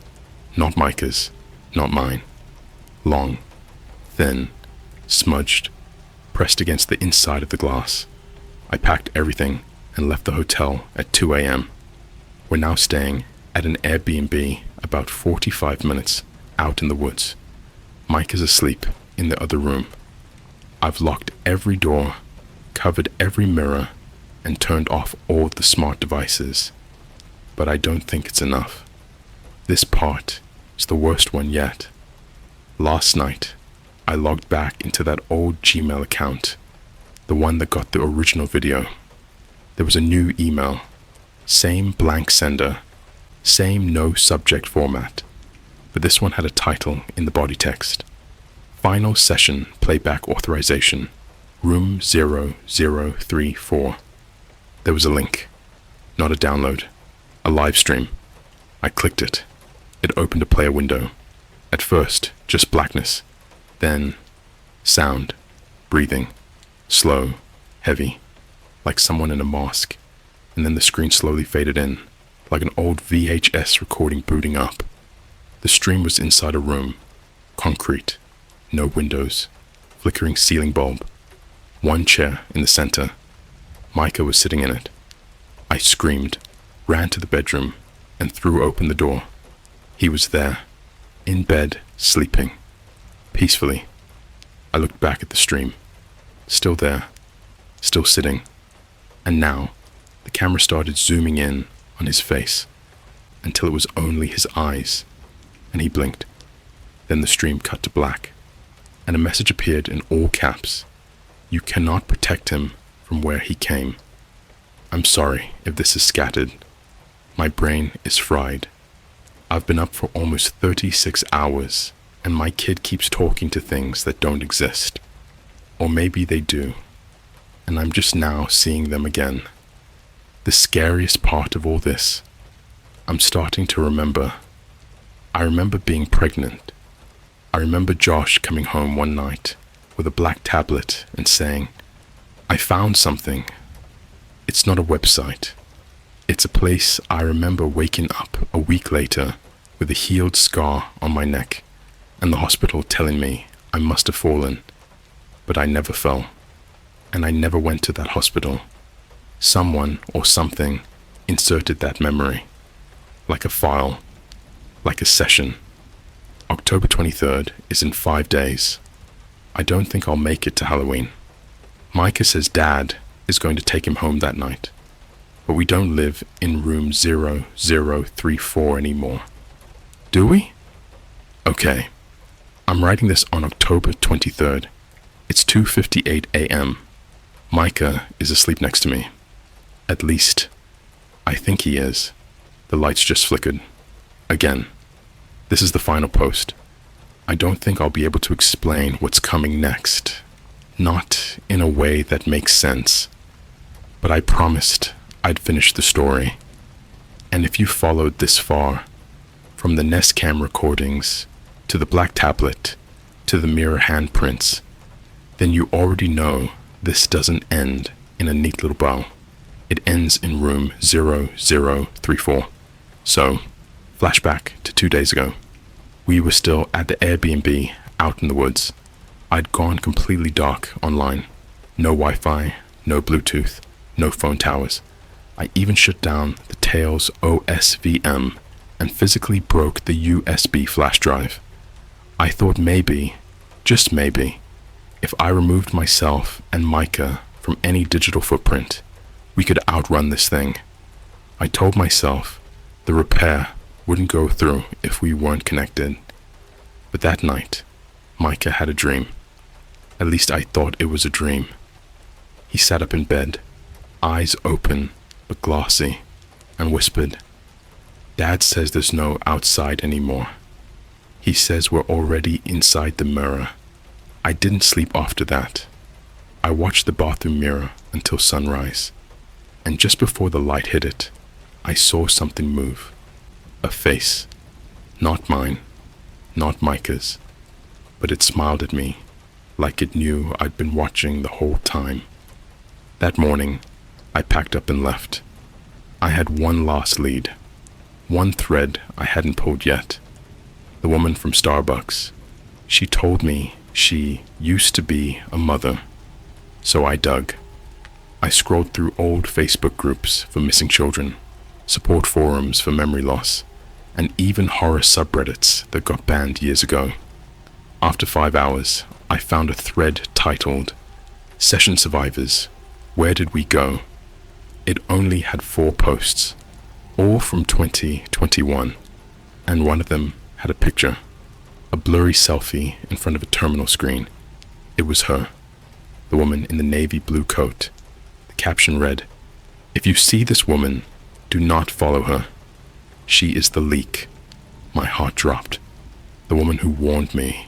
not Micah's, not mine. Long, thin, smudged, pressed against the inside of the glass. I packed everything and left the hotel at 2 a.m. We're now staying at an Airbnb about 45 minutes out in the woods. Mike is asleep in the other room. I've locked every door, covered every mirror, and turned off all the smart devices. But I don't think it's enough. This part is the worst one yet. Last night, I logged back into that old Gmail account, the one that got the original video. There was a new email, same blank sender, same no subject format, but this one had a title in the body text. Final session playback authorization, room 0034. There was a link, not a download, a live stream. I clicked it. It opened a player window. At first, just blackness. Then, sound, breathing, slow, heavy, like someone in a mask. And then the screen slowly faded in, like an old VHS recording booting up. The stream was inside a room, concrete, no windows, flickering ceiling bulb, one chair in the center. Micah was sitting in it. I screamed, ran to the bedroom, and threw open the door. He was there, in bed, sleeping, peacefully. I looked back at the stream, still there, still sitting, and now the camera started zooming in on his face until it was only his eyes, and he blinked. Then the stream cut to black, and a message appeared in all caps. "You cannot protect him from where he came." I'm sorry if this is scattered. My brain is fried. I've been up for almost 36 hours, and my kid keeps talking to things that don't exist. Or maybe they do, and I'm just now seeing them again. The scariest part of all this, I'm starting to remember. I remember being pregnant. I remember Josh coming home one night with a black tablet and saying, "I found something. It's not a website. It's a place." I remember waking up a week later with a healed scar on my neck and the hospital telling me I must have fallen, but I never fell, and I never went to that hospital. Someone or something inserted that memory, like a file, like a session. October 23rd is in 5 days. I don't think I'll make it to Halloween. Micah says Dad is going to take him home that night, but we don't live in room 0034 anymore. Do we? Okay. I'm writing this on October 23rd. It's 2:58 a.m. Micah is asleep next to me. At least, I think he is. The lights just flickered. Again. This is the final post. I don't think I'll be able to explain what's coming next. Not in a way that makes sense. But I promised I'd finish the story. And if you followed this far, From the Nest Cam recordings, to the black tablet, to the mirror handprints, then you already know this doesn't end in a neat little bow. It ends in room 0034. So, flashback to 2 days ago. We were still at the Airbnb out in the woods. I'd gone completely dark online. No Wi-Fi, no Bluetooth, no phone towers. I even shut down the Tails OSVM and physically broke the USB flash drive. I thought maybe, just maybe, if I removed myself and Micah from any digital footprint, we could outrun this thing. I told myself the repair wouldn't go through if we weren't connected. But that night, Micah had a dream. At least I thought it was a dream. He sat up in bed, eyes open but glassy, and whispered, "Dad says there's no outside anymore. He says we're already inside the mirror." I didn't sleep after that. I watched the bathroom mirror until sunrise, and just before the light hit it, I saw something move. A face. Not mine, not Micah's, but it smiled at me like it knew I'd been watching the whole time. That morning, I packed up and left. I had one last lead, one thread I hadn't pulled yet. The woman from Starbucks. She told me she used to be a mother. So I dug. I scrolled through old Facebook groups for missing children, support forums for memory loss, and even horror subreddits that got banned years ago. After 5 hours, I found a thread titled, "Session Survivors, Where Did We Go?" It only had 4 posts, all from 2021, and one of them had a picture, a blurry selfie in front of a terminal screen. It was her, the woman in the navy blue coat. The caption read, "If you see this woman, do not follow her. She is the leak." My heart dropped. The woman who warned me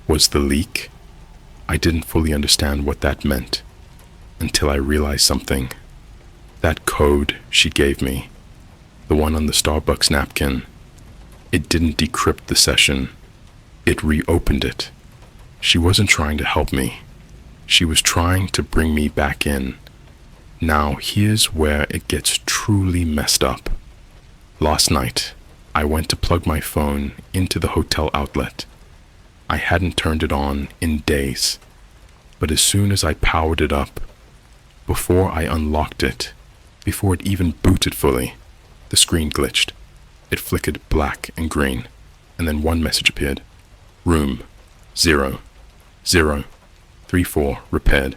was the leak. I didn't fully understand what that meant until I realized something. That code she gave me, the one on the Starbucks napkin, it didn't decrypt the session. It reopened it. She wasn't trying to help me. She was trying to bring me back in. Now here's where it gets truly messed up. Last night, I went to plug my phone into the hotel outlet. I hadn't turned it on in days, but as soon as I powered it up, before I unlocked it, before it even booted fully, the screen glitched. It flickered black and green, and then one message appeared. Room 0034 repaired.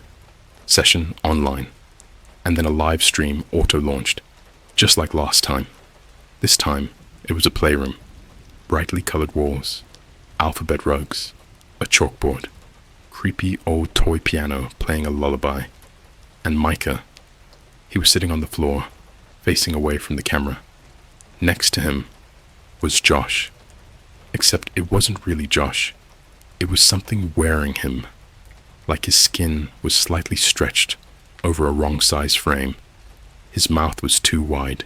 Session online. And then a live stream auto-launched, just like last time. This time, it was a playroom. Brightly colored walls, alphabet rugs, a chalkboard, creepy old toy piano playing a lullaby, and Micah. He was sitting on the floor, facing away from the camera. Next to him was Josh. Except it wasn't really Josh. It was something wearing him, like his skin was slightly stretched over a wrong-size frame. His mouth was too wide.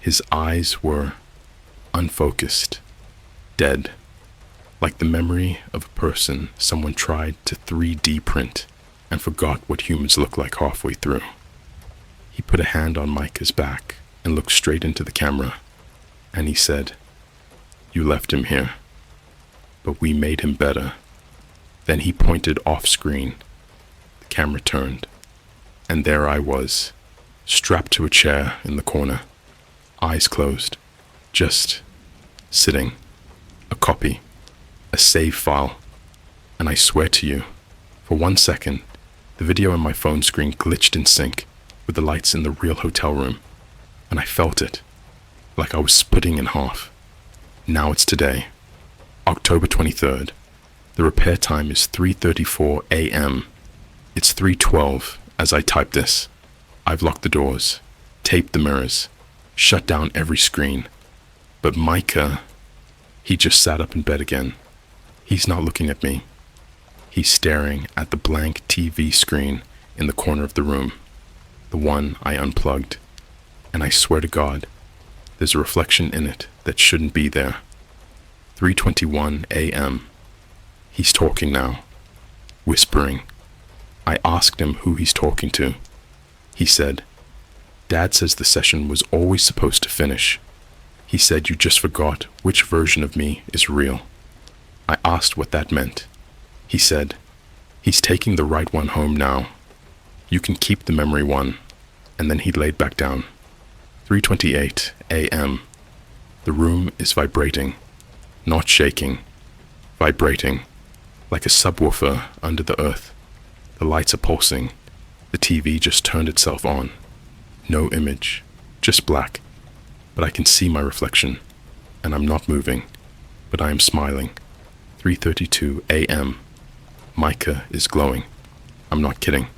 His eyes were unfocused, dead, like the memory of a person someone tried to 3D print and forgot what humans look like halfway through. He put a hand on Micah's back and looked straight into the camera, and he said, "You left him here, but we made him better." Then he pointed off screen. The camera turned, and there I was, strapped to a chair in the corner, eyes closed, just sitting. A copy, a save file, and I swear to you, for 1 second, the video on my phone screen glitched in sync with the lights in the real hotel room, and I felt it, like I was splitting in half. Now it's today, October 23rd. The repair time is 3:34 a.m. It's 3:12 as I type this. I've locked the doors, taped the mirrors, shut down every screen. But Micah, he just sat up in bed again. He's not looking at me. He's staring at the blank TV screen in the corner of the room, the one I unplugged. And I swear to God, there's a reflection in it that shouldn't be there. 3:21 a.m. He's talking now, whispering. I asked him who he's talking to. He said, Dad says the session was always supposed to finish. He said you just forgot which version of me is real. I asked what that meant. He said, he's taking the right one home now. You can keep the memory one. And then he laid back down. 3:28 a.m. The room is vibrating, not shaking, vibrating, like a subwoofer under the earth. The lights are pulsing. The TV just turned itself on. No image, just black. But I can see my reflection, and I'm not moving, but I am smiling. 3:32 a.m. Micah is glowing. I'm not kidding.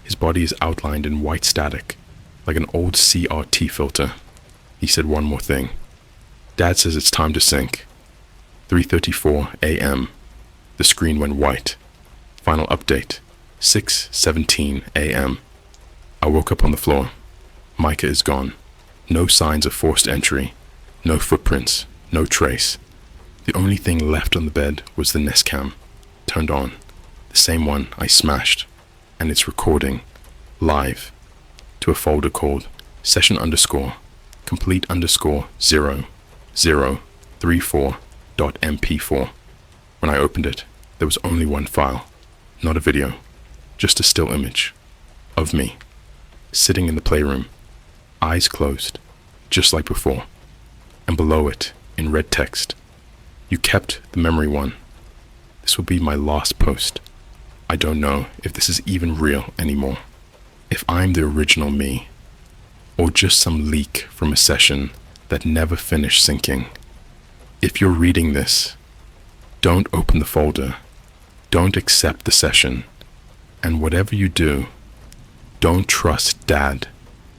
His body is outlined in white static, like an old CRT filter. He said one more thing. Dad says it's time to sync. 3:34 a.m. The screen went white. Final update. 6:17 a.m. I woke up on the floor. Micah is gone. No signs of forced entry. No footprints. No trace. The only thing left on the bed was the Nest Cam, turned on. The same one I smashed. And it's recording, live, to a folder called session_complete_00034.mp4. When I opened it, there was only one file, not a video, just a still image of me, sitting in the playroom, eyes closed, just like before, and below it, in red text, you kept the memory one. This will be my last post. I don't know if this is even real anymore, if I'm the original me, or just some leak from a session that never finished syncing. If you're reading this, don't open the folder, don't accept the session, and whatever you do, don't trust Dad.